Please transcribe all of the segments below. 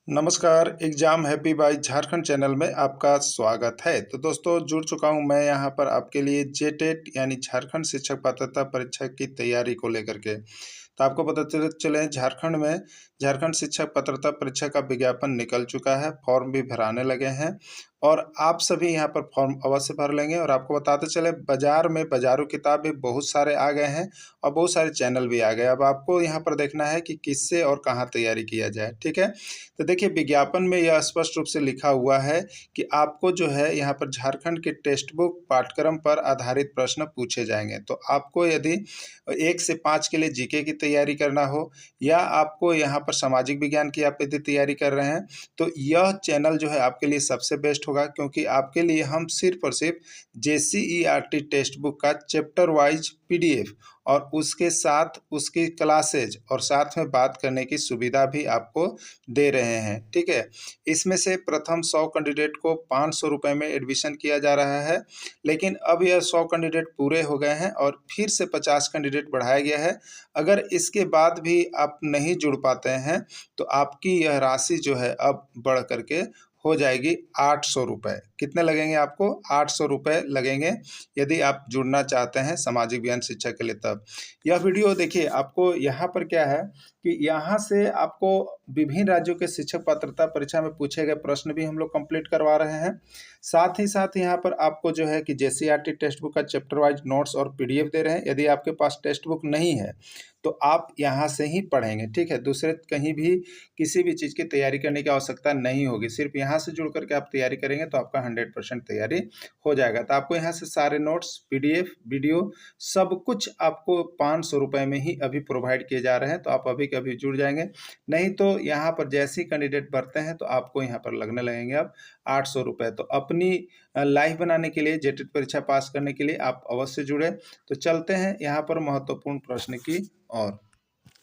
नमस्कार, exam happy by Jharkhand channel में आपका स्वागत है। तो दोस्तों जुड़ चुका हूं मैं यहां पर आपके लिए जेटेट यानी झारखंड शिक्षक पात्रता परीक्षा की तैयारी को लेकर के। तो आपको पता चले झारखंड में झारखंड शिक्षक पात्रता परीक्षा का विज्ञापन निकल चुका है, फॉर्म भी भराने लगे हैं और आप सभी यहां पर फॉर्म अवश्य भर लेंगे। और आपको बताते चले बाज़ार में बाज़ारू किताब भी बहुत सारे आ गए हैं और बहुत सारे चैनल भी आ गए। अब आपको यहाँ पर देखना है कि किससे और कहाँ तैयारी किया जाए, ठीक है। तो देखिए विज्ञापन में यह स्पष्ट रूप से लिखा हुआ है कि आपको जो है यहाँ पर झारखंड के टेक्स्ट बुक पाठ्यक्रम पर आधारित प्रश्न पूछे जाएंगे। तो आपको यदि 1 से 5 के लिए जीके की तैयारी करना हो या आपको यहाँ पर सामाजिक विज्ञान की आप यदि तैयारी कर रहे हैं तो यह चैनल जो है आपके लिए सबसे बेस्ट होगा, क्योंकि आपके लिए हम सिर्फ और सिर्फ JCERT टेक्स्ट बुक का चैप्टर वाइज PDF और उसके साथ उसकी क्लासेज और साथ में बात करने की सुविधा भी आपको दे रहे हैं, ठीक है। इसमें से प्रथम 100 कैंडिडेट को 500 रुपये में एडमिशन किया जा रहा है, लेकिन अब यह 100 कैंडिडेट पूरे हो गए हैं और फिर से 50 कैंडिडेट बढ़ाया गया है। अगर इसके बाद भी आप नहीं जुड़ पाते हैं तो आपकी यह राशि जो है अब बढ़ करके हो जाएगी 800 रुपये। कितने लगेंगे आपको? 800 रुपये लगेंगे यदि आप जुड़ना चाहते हैं सामाजिक विज्ञान शिक्षा के लिए। तब यह वीडियो देखिए, आपको यहाँ पर क्या है कि यहाँ से आपको विभिन्न राज्यों के शिक्षक पात्रता परीक्षा में पूछे गए प्रश्न भी हम लोग कंप्लीट करवा रहे हैं। साथ ही साथ यहाँ पर आपको जो है कि JCERT टेक्स्ट बुक का चैप्टर वाइज नोट्स और PDF दे रहे हैं। यदि आपके पास टेक्स्ट बुक नहीं है तो आप यहाँ से ही पढ़ेंगे, ठीक है। दूसरे कहीं भी किसी भी चीज़ की तैयारी करने की आवश्यकता नहीं होगी, सिर्फ यहाँ से जुड़ करके आप तैयारी करेंगे तो आपका 100% तैयारी हो जाएगा। तो आपको यहाँ से सारे नोट्स, PDF, वीडियो सब कुछ आपको 500 रुपये में ही अभी प्रोवाइड किए जा रहे हैं। तो आप अभी के अभी जुड़ जाएंगे, नहीं तो यहाँ पर जैसे ही कैंडिडेट बढ़ते हैं तो आपको यहाँ पर लगने लगेंगे अब 800 रुपये। तो अपनी लाइफ बनाने के लिए, जेटेट परीक्षा पास करने के लिए आप अवश्य जुड़े। तो चलते हैं यहाँ पर महत्वपूर्ण प्रश्न की और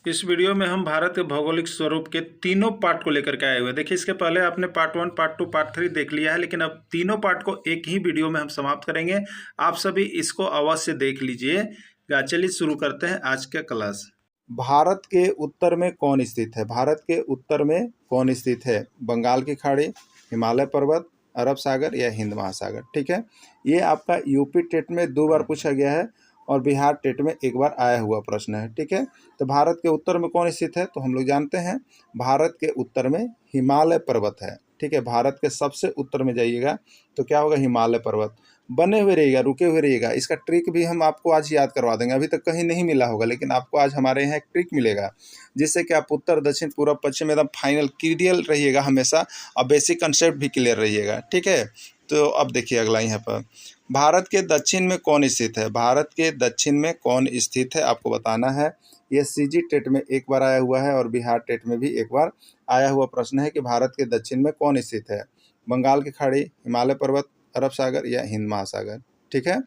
इस वीडियो में हम भारत के भौगोलिक स्वरूप के तीनों पार्ट को लेकर के आए हुए हैं। देखिए इसके पहले आपने पार्ट 1, पार्ट 2, पार्ट 3 देख लिया है, लेकिन अब तीनों पार्ट को एक ही वीडियो में हम समाप्त करेंगे। आप सभी इसको अवश्य देख लीजिएगा। चलिए शुरू करते हैं आज का क्लास। भारत के उत्तर में कौन स्थित है? भारत के उत्तर में कौन स्थित है? बंगाल की खाड़ी, हिमालय पर्वत, अरब सागर या हिंद महासागर, ठीक है। ये आपका यूपी टेट में 2 बार पूछा गया है और बिहार टेट में 1 बार आया हुआ प्रश्न है, ठीक है। तो भारत के उत्तर में कौन स्थित है? तो हम लोग जानते हैं भारत के उत्तर में हिमालय पर्वत है, ठीक है। भारत के सबसे उत्तर में जाइएगा तो क्या होगा? हिमालय पर्वत। बने हुए रहिएगा, रुके हुए रहिएगा। इसका ट्रिक भी हम आपको आज याद करवा देंगे, अभी तक कहीं नहीं मिला होगा, लेकिन आपको आज हमारे यहाँ एक ट्रिक मिलेगा जिससे कि आप उत्तर, दक्षिण, पूर्व, पश्चिम एकदम फाइनल क्लियर रहिएगा हमेशा और बेसिक कंसेप्ट भी क्लियर रहिएगा, ठीक है। तो अब देखिए अगला यहाँ पर, भारत के दक्षिण में कौन स्थित है? भारत के दक्षिण में कौन स्थित है आपको बताना है। ये CG टेट में 1 बार आया हुआ है और बिहार टेट में भी 1 बार आया हुआ प्रश्न है कि भारत के दक्षिण में कौन स्थित है? बंगाल की खाड़ी, हिमालय पर्वत, अरब सागर या हिंद महासागर, ठीक है।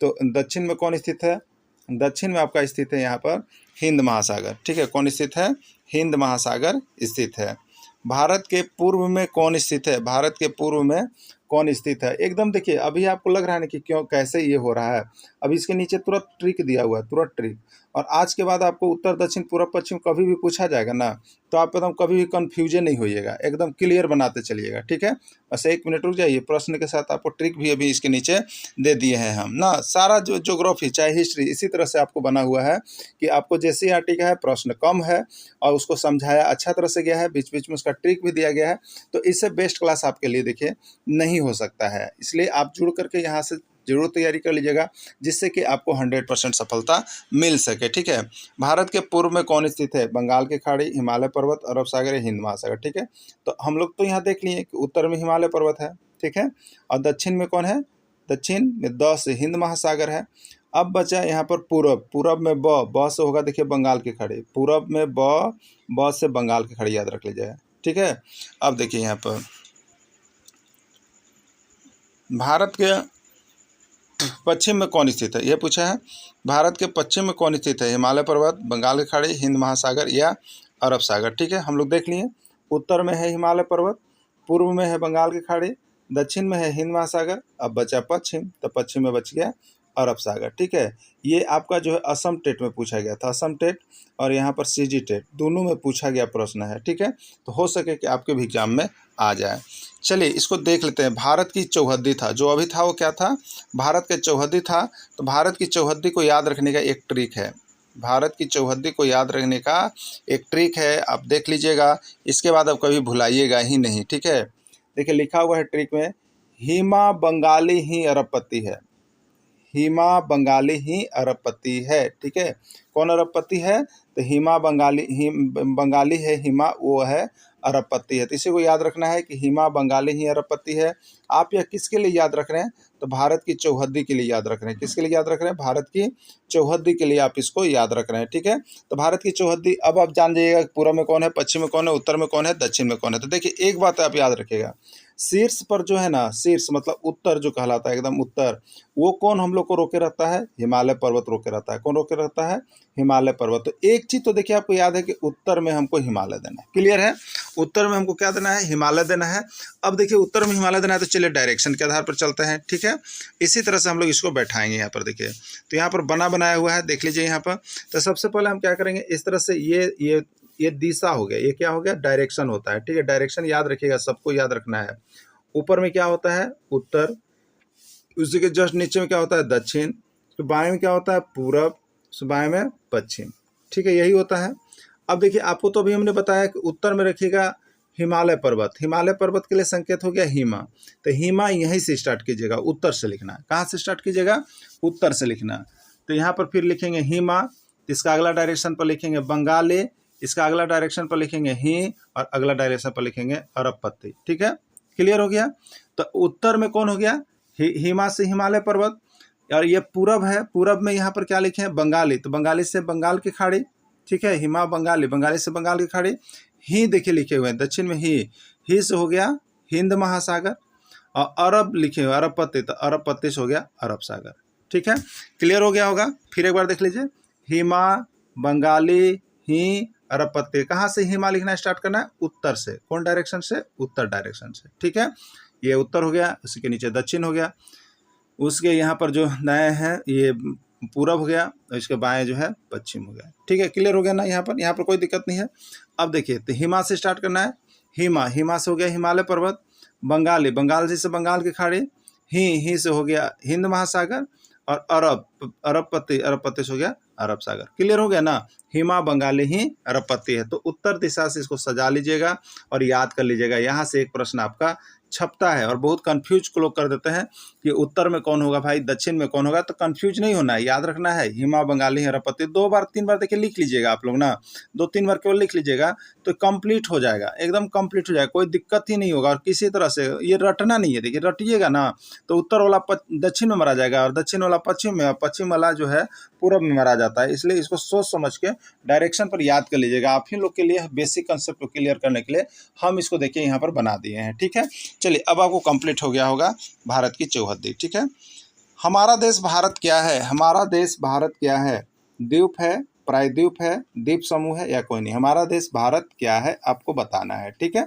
तो दक्षिण में कौन स्थित है? दक्षिण में आपका स्थित है यहाँ पर हिंद महासागर, ठीक है। कौन स्थित है? हिंद महासागर स्थित है। भारत के पूर्व में कौन स्थित है? भारत के पूर्व में कौन स्थित है? एकदम देखिए, अभी आपको लग रहा है ना कि क्यों कैसे ये हो रहा है। अब इसके नीचे तुरंत ट्रिक दिया हुआ है, तुरंत ट्रिक। और आज के बाद आपको उत्तर, दक्षिण, पूर्व, पश्चिम कभी भी पूछा जाएगा ना तो आप एकदम कभी भी कन्फ्यूजन नहीं होइएगा, एकदम क्लियर बनाते चलिएगा, ठीक है। बस 1 मिनट रुक जाइए, प्रश्न के साथ आपको ट्रिक भी अभी इसके नीचे दे दिए हैं हम ना। सारा जो ज्योग्राफी चाहे हिस्ट्री इसी तरह से आपको बना हुआ है कि आपको JCERT का है, प्रश्न कम है और उसको समझाया अच्छा तरह से गया है, बीच बीच में उसका ट्रिक भी दिया गया है। तो इससे बेस्ट क्लास आपके लिए देखिए नहीं हो सकता है। इसलिए आप जुड़ करके यहाँ से जरूर तैयारी कर लीजिएगा जिससे कि आपको 100% सफलता मिल सके, ठीक है। भारत के पूर्व में कौन स्थित है? बंगाल की खाड़ी, हिमालय पर्वत, अरब सागर या हिंद महासागर, ठीक है। तो हम लोग तो यहाँ देख लिए कि उत्तर में हिमालय पर्वत है, ठीक है। और दक्षिण में कौन है? दक्षिण में द से हिंद महासागर है। अब बचा यहाँ पर पूरब। पूरब में ब से होगा, देखिए बंगाल की खाड़ी। पूरब में ब से बंगाल की खाड़ी याद रख लीजिए, ठीक है। अब देखिए यहाँ पर भारत के पश्चिम में कौन स्थित है? यह पूछा है। भारत के पश्चिम में कौन स्थित है? हिमालय पर्वत, बंगाल की खाड़ी, हिंद महासागर या अरब सागर, ठीक है। हम लोग देख लिए, उत्तर में है हिमालय पर्वत, पूर्व में है बंगाल की खाड़ी, दक्षिण में है हिंद महासागर। अब बचा पश्चिम, तो पश्चिम में बच गया अरब सागर। ठीक है, ये आपका जो है असम टेट में पूछा गया था, असम टेट और यहाँ पर सीजी टेट दोनों में पूछा गया प्रश्न है। ठीक है, तो हो सके कि आपके भी एग्जाम में आ जाए। चलिए इसको देख लेते हैं। भारत की चौहद्दी था, जो अभी था वो क्या था, भारत के चौहद्दी था। तो भारत की चौहद्दी को याद रखने का एक ट्रिक है, भारत की चौहद्दी को याद रखने का एक ट्रिक है, आप देख लीजिएगा, इसके बाद आप कभी भुलाइएगा ही नहीं। ठीक है, देखिए लिखा हुआ है ट्रिक में, हिमा बंगाली ही अरबपति है, हिमा बंगाली ही अरबपति है। ठीक है, कौन अरबपति है, तो हिमा बंगाली, बंगाली है हिमा, वो है अरबपति है। तो इसी को याद रखना है कि हिमा बंगाली ही अरबपति है। आप यह किसके लिए याद रख रहे हैं, तो भारत की चौहद्दी के लिए याद रख रहे हैं। किसके लिए याद रख रहे हैं, भारत की चौहद्दी के लिए आप इसको याद रख रहे हैं। ठीक है, तो भारत की चौहद्दी, अब आप जान जाइएगा पूर्व में कौन है, पश्चिम में कौन है, उत्तर में कौन है, दक्षिण में कौन है। तो देखिए एक बात आप याद रखिएगा, शीर्ष पर जो है ना, शीर्ष मतलब उत्तर जो कहलाता है, एकदम उत्तर, वो कौन हम लोग को रोके रहता है, हिमालय पर्वत रोके रहता है। कौन रोके रहता है, हिमालय पर्वत। तो एक चीज तो देखिए आपको याद है कि उत्तर में हमको हिमालय देना है, क्लियर है, उत्तर में हमको क्या देना है, हिमालय देना है। अब देखिए उत्तर में हिमालय देना है, तो चलिए डायरेक्शन के आधार पर चलते हैं। ठीक है, इसी तरह से हम लोग इसको बैठाएंगे। यहाँ पर देखिए, तो यहाँ पर बना बनाया हुआ है, देख लीजिए यहाँ पर। तो सबसे पहले हम क्या करेंगे, इस तरह से ये दिशा हो गया, ये क्या हो गया, डायरेक्शन होता है। ठीक है, डायरेक्शन याद रखिएगा, सबको याद रखना है। ऊपर में क्या होता है, उत्तर, उसी के जस्ट नीचे में क्या होता है, दक्षिण, तो बाएं में क्या होता है, पूरब, बाएं में पश्चिम। ठीक है, यही होता है। अब देखिए आपको तो अभी हमने बताया कि उत्तर में रखिएगा हिमालय पर्वत, हिमालय पर्वत के लिए संकेत हो गया हिमा। तो हिमा यहीं से स्टार्ट कीजिएगा, उत्तर से लिखना। कहाँ से स्टार्ट कीजिएगा, उत्तर से लिखना। तो यहाँ पर फिर लिखेंगे हिमा, इसका अगला डायरेक्शन पर लिखेंगे बंगाली, इसका अगला डायरेक्शन पर लिखेंगे ही, और अगला डायरेक्शन पर लिखेंगे अरबपति। ठीक है, क्लियर हो गया। तो उत्तर में कौन हो गया, हिमा से हिमालय पर्वत, और ये पूरब है, पूरब में यहाँ पर क्या लिखे हैं, बंगाली, तो बंगाली से बंगाल की खाड़ी। ठीक है, हिमा बंगाली, बंगाली से बंगाल की खाड़ी। ही देखिए लिखे हुए हैं, दक्षिण में ही से हो गया हिंद महासागर, और अरब लिखे हुए अरबपति, तो अरबपति से हो गया अरब सागर। ठीक है, क्लियर हो गया होगा। फिर एक बार देख लीजिए, हिमा बंगाली ही अरबपति। कहाँ से हिमा लिखना स्टार्ट करना है, उत्तर से। कौन डायरेक्शन से, उत्तर डायरेक्शन से। ठीक है, ये उत्तर हो गया, उसी के नीचे दक्षिण हो गया, उसके यहाँ पर जो दाएं है ये पूरब हो गया, और इसके बाएं जो है पश्चिम हो गया। ठीक है, क्लियर हो गया ना, यहाँ पर कोई दिक्कत नहीं है। अब देखिए, तो हिमा से स्टार्ट करना है, हिमा, हिमा से हो गया हिमालय पर्वत, बंगाली, बंगाल से बंगाल की खाड़ी, ही से हो गया हिंद महासागर, और अरब, अरबपति, अरबपति से हो गया अरब सागर। क्लियर हो गया ना, हिमा बंगाली ही अरबपति है। तो उत्तर दिशा से इसको सजा लीजिएगा और याद कर लीजिएगा। यहाँ से एक प्रश्न आपका छपता है, और बहुत कंफ्यूज को लोग कर देते हैं कि उत्तर में कौन होगा भाई, दक्षिण में कौन होगा। तो कंफ्यूज नहीं होना है, याद रखना है हिमा बंगाली अरबपति। 2 बार 3 बार देखिए लिख लीजिएगा आप लोग ना, 2-3 बार केवल लिख लीजिएगा, तो कंप्लीट हो जाएगा, एकदम कंप्लीट हो जाएगा, कोई दिक्कत ही नहीं होगा। और किसी तरह से ये रटना नहीं है, देखिए रटिएगा ना तो उत्तर वाला दक्षिण में मारा जाएगा, और दक्षिण वाला पश्चिम में, और पश्चिम वाला जो है पूरब में मारा जाता है। इसलिए इसको सोच समझ के डायरेक्शन पर याद कर लीजिएगा। आप ही लोग के लिए बेसिक कंसेप्ट को क्लियर करने के लिए हम इसको देखिए यहाँ पर बना दिए हैं। ठीक है, चलिए अब आपको कंप्लीट हो गया होगा भारत की चौहद्दी। ठीक है, हमारा देश भारत क्या है, हमारा देश भारत क्या है, द्वीप है, प्रायद्वीप है, द्वीप समूह है, या कोई नहीं, हमारा देश भारत क्या है आपको बताना है। ठीक है,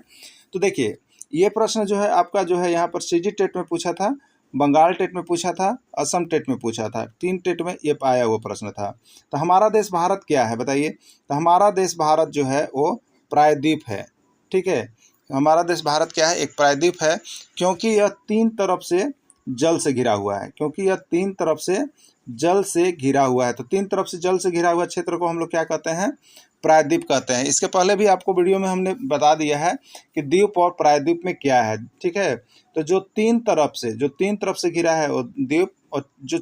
तो देखिए ये प्रश्न जो है आपका जो है यहाँ पर सीजी टेट में पूछा था, बंगाल टेट में पूछा था, असम टेट में पूछा था, 3 टेट में ये आया हुआ प्रश्न था। तो हमारा देश भारत क्या है बताइए, तो हमारा देश भारत जो है वो प्रायद्वीप है। ठीक है, हमारा देश भारत क्या है, एक प्रायद्वीप है, क्योंकि यह 3 तरफ से जल से घिरा हुआ है, क्योंकि यह 3 तरफ से जल से घिरा हुआ है। तो 3 तरफ से जल से घिरा हुआ क्षेत्र को हम लोग क्या कहते हैं, प्रायद्वीप कहते हैं। इसके पहले भी आपको वीडियो में हमने बता दिया है कि द्वीप और प्रायद्वीप में क्या है। ठीक है, तो जो 3 तरफ से घिरा है वो द्वीप, और जो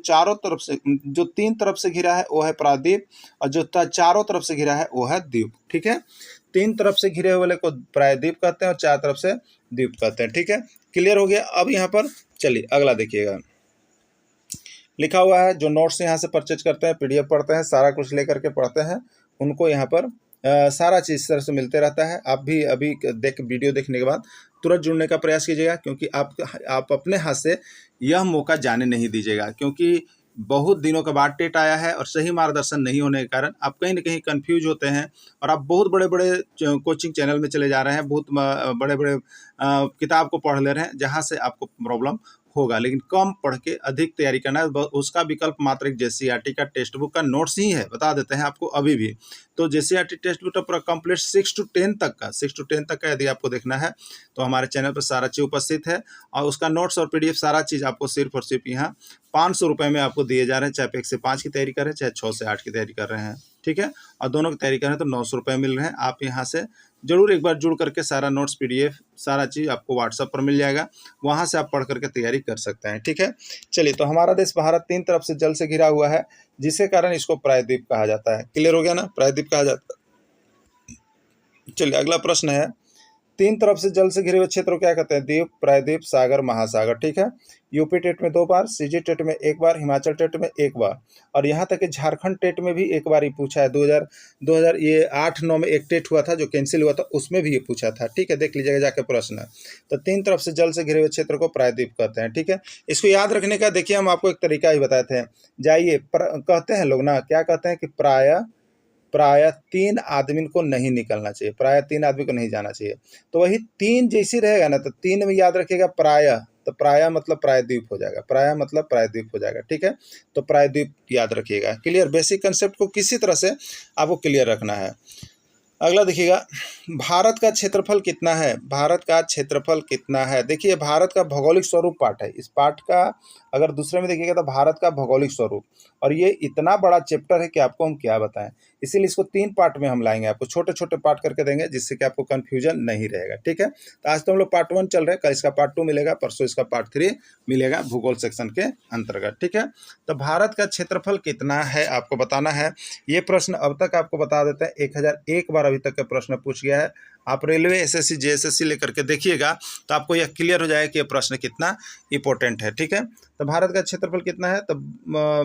3 तरफ से घिरा है वो है प्रायद्वीप, और जो चारों तरफ से घिरा है वो है द्वीप। ठीक है, 3 तरफ से घिरे वाले को प्रायद्वीप कहते हैं, और 4 तरफ से द्वीप कहते हैं। ठीक है, क्लियर हो गया। अब यहाँ पर चलिए अगला देखिएगा, लिखा हुआ है, जो नोट्स यहाँ से परचेज करते हैं, पीडीएफ पढ़ते हैं, सारा कुछ लेकर के पढ़ते हैं, उनको यहाँ पर सारा चीज़ इस तरह से मिलते रहता है। आप भी अभी वीडियो देखने के बाद तुरंत जुड़ने का प्रयास कीजिएगा, क्योंकि आप अपने हाथ से यह मौका जाने नहीं दीजिएगा, क्योंकि बहुत दिनों के बाद टेट आया है और सही मार्गदर्शन नहीं होने के कारण आप कहीं ना कहीं कंफ्यूज होते हैं, और आप बहुत बड़े बड़े कोचिंग चैनल में चले जा रहे हैं, बहुत बड़े बड़े किताब को पढ़ ले रहे हैं, जहाँ से आपको प्रॉब्लम होगा, लेकिन कम पढ़ के अधिक तैयारी करना है। उसका विकल्प मात्र एक जेसीईआरटी का टेक्स्ट बुक का नोट्स ही है, बता देते हैं आपको अभी भी। तो जेसीईआरटी टेक्स्ट बुक पूरा कंप्लीट 6 to 10 तक का यदि आपको देखना है तो हमारे चैनल पर सारा चीज़ उपस्थित है, और उसका नोट्स और पीडीएफ सारा चीज़ आपको सिर्फ और सिर्फ यहाँ 500 रुपये में आपको दिए जा रहे हैं। चाहे आप 1 से 5 की तैयारी कर रहे हैं, चाहे 6 से 8 की तैयारी कर रहे हैं, ठीक है। और दोनों की तैयारी कर रहे हैं तो 900 रुपये मिल रहे हैं। आप यहाँ से जरूर एक बार जुड़ करके सारा नोट्स पीडीएफ सारा चीज़ आपको व्हाट्सएप पर मिल जाएगा, वहाँ से आप पढ़ करके तैयारी कर सकते हैं, ठीक है। चलिए, तो हमारा देश भारत 3 तरफ से जल से घिरा हुआ है, जिसके कारण इसको प्रायद्वीप कहा जाता है। क्लियर हो गया ना, प्रायद्वीप कहा जाता है। चलिए, अगला प्रश्न है, 3 तरफ से जल से घिरे हुए क्षेत्र को क्या कहते हैं? द्वीप, प्रायद्वीप, सागर, महासागर, ठीक है। यूपी टेट में 2 बार, सीजी टेट में 1 बार, हिमाचल टेट में 1 बार, और यहाँ तक कि झारखंड टेट में भी 1 बार ही पूछा है। 2000 ये 8-9 में एक टेट हुआ था जो कैंसिल हुआ था, उसमें भी ये पूछा था, ठीक है। देख लीजिएगा जाके प्रश्न। तो 3 तरफ से जल से घिरे हुए क्षेत्र को प्रायद्वीप कहते हैं, ठीक है। इसको याद रखने का देखिए हम आपको एक तरीका ही बताए थे। जाइए, कहते हैं लोग ना, क्या कहते हैं कि प्राय 3 आदमी को नहीं निकलना चाहिए, प्राय 3 आदमी को नहीं जाना चाहिए। तो वही 3 जैसी रहेगा ना, तो 3 में याद रखिएगा प्राय, तो प्राय मतलब प्रायद्वीप हो जाएगा, प्राय मतलब प्रायद्वीप हो जाएगा, ठीक है। तो प्रायद्वीप याद रखिएगा। क्लियर, बेसिक कंसेप्ट को किसी तरह से आपको क्लियर रखना है। अगला देखिएगा, भारत का क्षेत्रफल कितना है? भारत का क्षेत्रफल कितना है? देखिए, भारत का भौगोलिक स्वरूप पाठ है। इस पाठ का अगर दूसरे में देखिएगा तो भारत का भौगोलिक स्वरूप, और ये इतना बड़ा चैप्टर है कि आपको हम क्या बताएं, इसीलिए इसको 3 पार्ट में हम लाएंगे, आपको छोटे छोटे पार्ट करके देंगे, जिससे कि आपको कन्फ्यूजन नहीं रहेगा, ठीक है। तो आज तो हम लोग पार्ट 1 चल रहे हैं, कल इसका पार्ट 2 मिलेगा, परसों इसका पार्ट 3 मिलेगा भूगोल सेक्शन के अंतर्गत, ठीक है। तो भारत का क्षेत्रफल कितना है आपको बताना है। ये प्रश्न अब तक आपको बता देते हैं 1001 बार अभी तक का प्रश्न पूछ गया है। आप रेलवे, एसएससी, जेएसएससी लेकर के देखिएगा तो आपको यह क्लियर हो जाएगा कि यह प्रश्न कितना इंपॉर्टेंट है, ठीक है। तो भारत का क्षेत्रफल कितना है? तो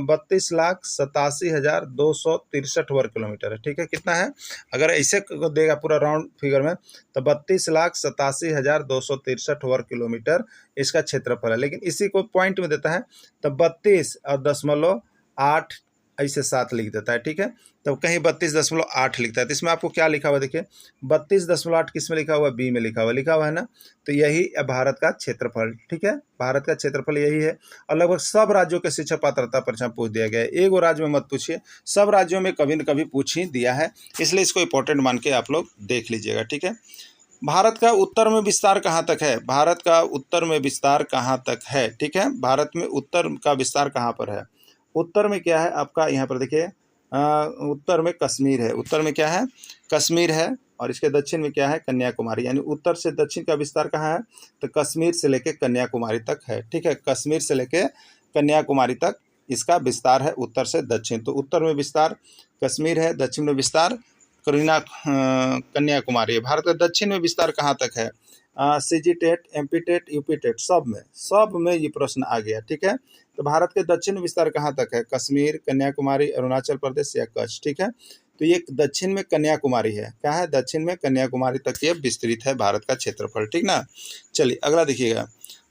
32,87,263 वर्ग किलोमीटर है, ठीक है। कितना है? अगर ऐसे देगा पूरा राउंड फिगर में तो 32,87,263 वर्ग किलोमीटर इसका क्षेत्रफल है, लेकिन इसी को पॉइंट में देता है तो 32.8 ऐसे 7 लिख देता है, ठीक है। तो कहीं 32.8 लिखता है, तो इसमें आपको क्या लिखा हुआ देखिए, 32.8 किस में लिखा हुआ? बी में लिखा हुआ है ना। तो यही है भारत का क्षेत्रफल, ठीक है। भारत का क्षेत्रफल यही है, और लगभग सब राज्यों के शिक्षक पात्रता परीक्षा पूछ दिया गया है। एक राज्य में मत पूछिए, सब राज्यों में कभी न कभी पूछ ही दिया है, इसलिए इसको इंपॉर्टेंट मान के आप लोग देख लीजिएगा, ठीक है। भारत का उत्तर में विस्तार कहाँ तक है? भारत का उत्तर में विस्तार कहाँ तक है, ठीक है। भारत में उत्तर का विस्तार कहाँ पर है? उत्तर में क्या है आपका, यहाँ पर देखिए, उत्तर में कश्मीर है। उत्तर में क्या है? कश्मीर है, और इसके दक्षिण में क्या है? कन्याकुमारी। यानी उत्तर से दक्षिण का विस्तार कहाँ है? तो कश्मीर से लेके कन्याकुमारी तक है, ठीक है। कश्मीर से लेके कन्याकुमारी तक इसका विस्तार है, उत्तर से दक्षिण। तो उत्तर में विस्तार कश्मीर है, दक्षिण में विस्तार कन्याकुमारी है। भारत का दक्षिण में विस्तार कहाँ तक है? CG TET, MP TET, UP TET, सब में ये प्रश्न आ गया, ठीक है। तो भारत के दक्षिण विस्तार कहाँ तक है? कश्मीर, कन्याकुमारी, अरुणाचल प्रदेश या कच्छ, ठीक है। तो ये दक्षिण में कन्याकुमारी है, क्या है? दक्षिण में कन्याकुमारी तक ये विस्तृत है भारत का क्षेत्रफल, ठीक ना। चलिए, अगला देखिएगा,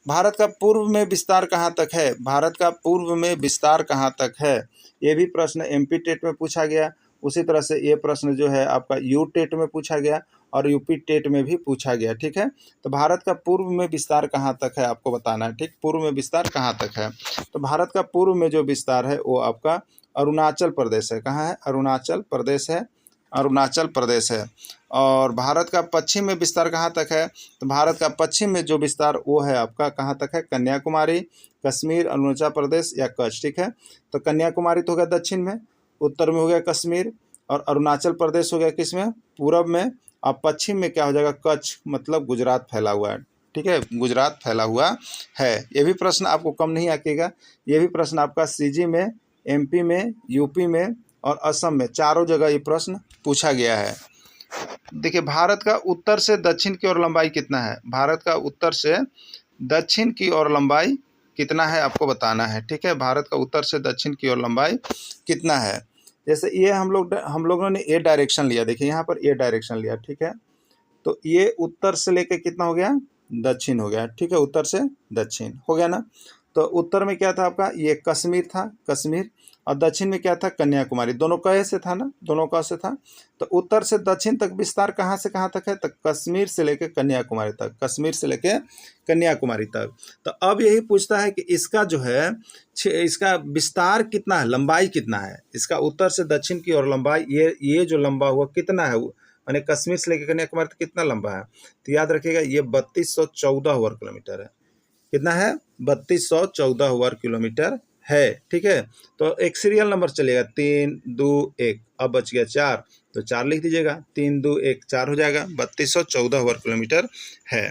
भारत का पूर्व में विस्तार कहाँ तक है? भारत का पूर्व में विस्तार कहाँ तक है? ये भी प्रश्न एमपी टेट में पूछा गया। उसी तरह से ये प्रश्न जो है आपका यू टेट में पूछा गया, और यूपी टेट में भी पूछा गया, ठीक है। तो भारत का पूर्व में विस्तार कहाँ तक है आपको बताना है, ठीक। पूर्व में विस्तार कहाँ तक है? तो भारत का पूर्व में जो विस्तार है वो आपका अरुणाचल प्रदेश है। कहाँ है? अरुणाचल प्रदेश है, अरुणाचल प्रदेश है। और भारत का पश्चिम में विस्तार कहाँ तक है? तो भारत का पश्चिम में जो विस्तार वो है आपका कहाँ तक है? कन्याकुमारी, कश्मीर, अरुणाचल प्रदेश या कच्छ, ठीक है। तो कन्याकुमारी तो हो गया दक्षिण में, उत्तर में हो गया कश्मीर, और अरुणाचल प्रदेश हो गया किस में? पूरब में। अब पश्चिम में क्या हो जाएगा? कच्छ, मतलब गुजरात फैला हुआ है, ठीक है। गुजरात फैला हुआ है। ये भी प्रश्न आपको कम नहीं आएगा, ये भी प्रश्न आपका सीजी में, एमपी में, यूपी में और असम में, चारों जगह ये प्रश्न पूछा गया है। देखिए, भारत का उत्तर से दक्षिण की ओर लंबाई कितना है? भारत का उत्तर से दक्षिण की ओर लंबाई कितना है आपको बताना है, ठीक है। भारत का उत्तर से दक्षिण की ओर लंबाई कितना है? जैसे ये हम लोगों ने ए डायरेक्शन लिया, देखिए यहाँ पर ए डायरेक्शन लिया, ठीक है। तो ये उत्तर से लेके कितना हो गया? दक्षिण हो गया, ठीक है। उत्तर से दक्षिण हो गया ना। तो उत्तर में क्या था आपका? ये कश्मीर था, कश्मीर, और दक्षिण में क्या था, कन्याकुमारी। दोनों क से था ना, दोनों क से था। तो उत्तर से दक्षिण तक विस्तार कहाँ से कहाँ तक है, तो कश्मीर से लेकर कन्याकुमारी तक, कश्मीर से लेकर कन्याकुमारी तक। तो अब यही पूछता है कि इसका जो है इसका विस्तार कितना है, लंबाई कितना है, इसका उत्तर से दक्षिण की ओर लंबाई, ये जो लंबा हुआ कितना है, यानी कश्मीर से लेकर कन्याकुमारी तक कितना लंबा है, तो याद रखिएगा ये 3214 वर्ग किलोमीटर है। कितना है, 3214 वर्ग किलोमीटर है। ठीक है, तो एक सीरियल नंबर चलेगा 3 2 1, अब बच गया 4, तो 4 लिख दीजिएगा, 3 2 1 4 हो जाएगा, 3214 वर्ग किलोमीटर है।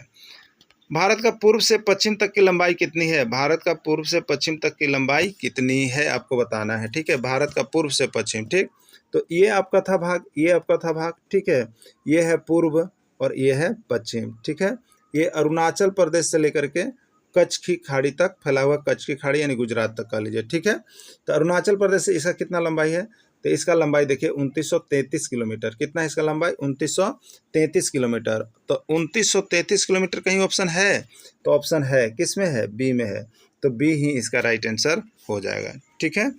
भारत का पूर्व से पश्चिम तक की लंबाई कितनी है, भारत का पूर्व से पश्चिम तक की लंबाई कितनी है आपको बताना है। ठीक है, भारत का पूर्व से पश्चिम। ठीक, तो ये आपका था भाग, ये आपका था भाग। ठीक है, ये है पूर्व और ये है पश्चिम। ठीक है, ये अरुणाचल प्रदेश से लेकर के कच्छ की खाड़ी तक फैला हुआ, कच्छ की खाड़ी यानी गुजरात तक कह लीजिए। ठीक है, तो अरुणाचल प्रदेश से इसका कितना लंबाई है, तो इसका लंबाई देखिए 2933 किलोमीटर। कितना है इसका लंबाई, 2933 किलोमीटर। तो 2933 किलोमीटर कहीं ऑप्शन है, तो ऑप्शन है, किस में है, बी में है, तो बी ही इसका राइट आंसर हो जाएगा। ठीक है,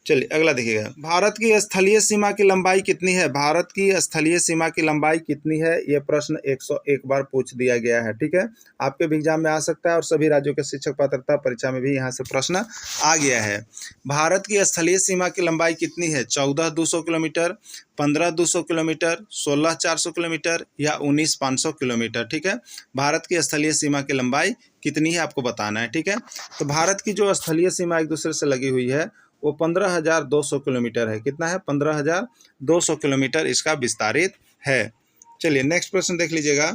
चलिए अगला देखिएगा, भारत की स्थलीय सीमा की लंबाई कितनी है, भारत की स्थलीय सीमा की लंबाई कितनी है, ये प्रश्न 101 बार पूछ दिया गया है। ठीक है, आपके भी एग्जाम में आ सकता है और सभी राज्यों के शिक्षक पात्रता परीक्षा में भी यहाँ से प्रश्न आ गया है। भारत की स्थलीय सीमा की लंबाई कितनी है, 14,200 किलोमीटर, 15,200 किलोमीटर, 16,400 किलोमीटर या 19,500 किलोमीटर। ठीक है, भारत की स्थलीय सीमा की लंबाई कितनी है आपको बताना है। ठीक है, तो भारत की जो स्थलीय सीमा एक दूसरे से लगी हुई है वो 15,200 किलोमीटर है। कितना है, 15,200 किलोमीटर इसका विस्तारित है। चलिए नेक्स्ट प्रश्न देख लीजिएगा,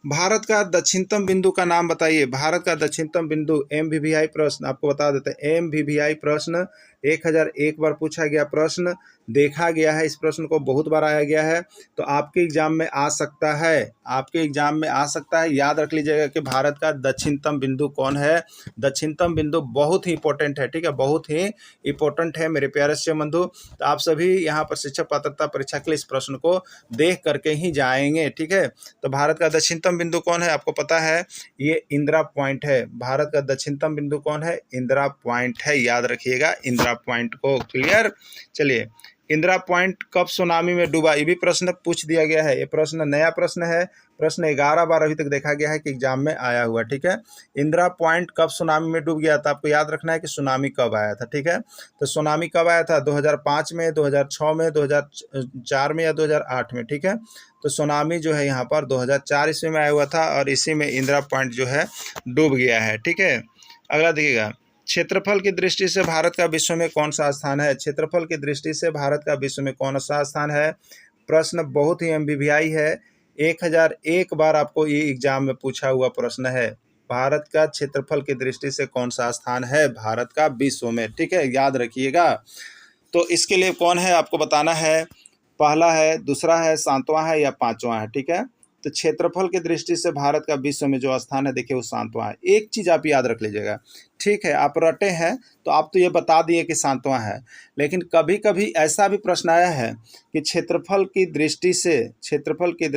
भारत का दक्षिणतम बिंदु का नाम बताइए, भारत का दक्षिणतम बिंदु, MVVI प्रश्न आपको बता देते हैं। MVVI प्रश्न 1001 बार पूछा गया प्रश्न, देखा गया है, इस प्रश्न को बहुत बार आया गया है, तो आपके एग्जाम में आ सकता है, आपके एग्जाम में आ सकता है। याद रख लीजिएगा कि भारत का दक्षिणतम बिंदु कौन है, दक्षिणतम बिंदु बहुत ही इंपॉर्टेंट है। ठीक है, बहुत ही इंपॉर्टेंट है मेरे प्यारे से बंधु। तो आप सभी यहाँ पर शिक्षक पात्रता परीक्षा के लिए इस प्रश्न को देख करके ही जाएंगे। ठीक है, तो भारत का दक्षिणतम बिंदु कौन है आपको पता है, ये इंदिरा पॉइंट है। भारत का दक्षिणतम बिंदु कौन है, इंदिरा पॉइंट है, याद रखिएगा इंदिरा पॉइंट को। क्लियर, चलिए इंदिरा पॉइंट कब सुनामी में डूबा, ये भी प्रश्न पूछ दिया गया है। ये प्रश्न नया प्रश्न है, प्रश्न 11 बार अभी तक देखा गया है कि एग्जाम में आया हुआ। ठीक है, इंदिरा पॉइंट कब सुनामी में डूब गया था, आपको याद रखना है कि सुनामी कब आया था। ठीक है, तो सुनामी कब आया था, 2005 में, 2006 में, 2004 में या 2008 में। ठीक है, तो सुनामी जो है यहाँ पर 2004 ईस्वी में आया हुआ था और इसी में इंदिरा पॉइंट जो है डूब गया है। ठीक है, अगला देखिएगा, क्षेत्रफल की दृष्टि से भारत का विश्व में कौन सा स्थान है, क्षेत्रफल की दृष्टि से भारत का विश्व में कौन सा स्थान है, प्रश्न बहुत ही MVVI है, 1001 बार आपको ये एग्जाम में पूछा हुआ प्रश्न है। भारत का क्षेत्रफल की दृष्टि से कौन सा स्थान है भारत का विश्व में। ठीक है, याद रखिएगा। तो इसके लिए कौन है आपको बताना है, पहला है, दूसरा है, सातवां है या पांचवां है। ठीक है, तो क्षेत्रफल की दृष्टि से भारत का विश्व में जो स्थान है देखिए वो सातवां है। एक चीज़ आप याद रख लीजिएगा, ठीक है, आप रटे हैं तो आप तो ये बता दिए कि सातवां है, लेकिन कभी कभी ऐसा भी प्रश्न आया है कि क्षेत्रफल की दृष्टि से, क्षेत्रफल की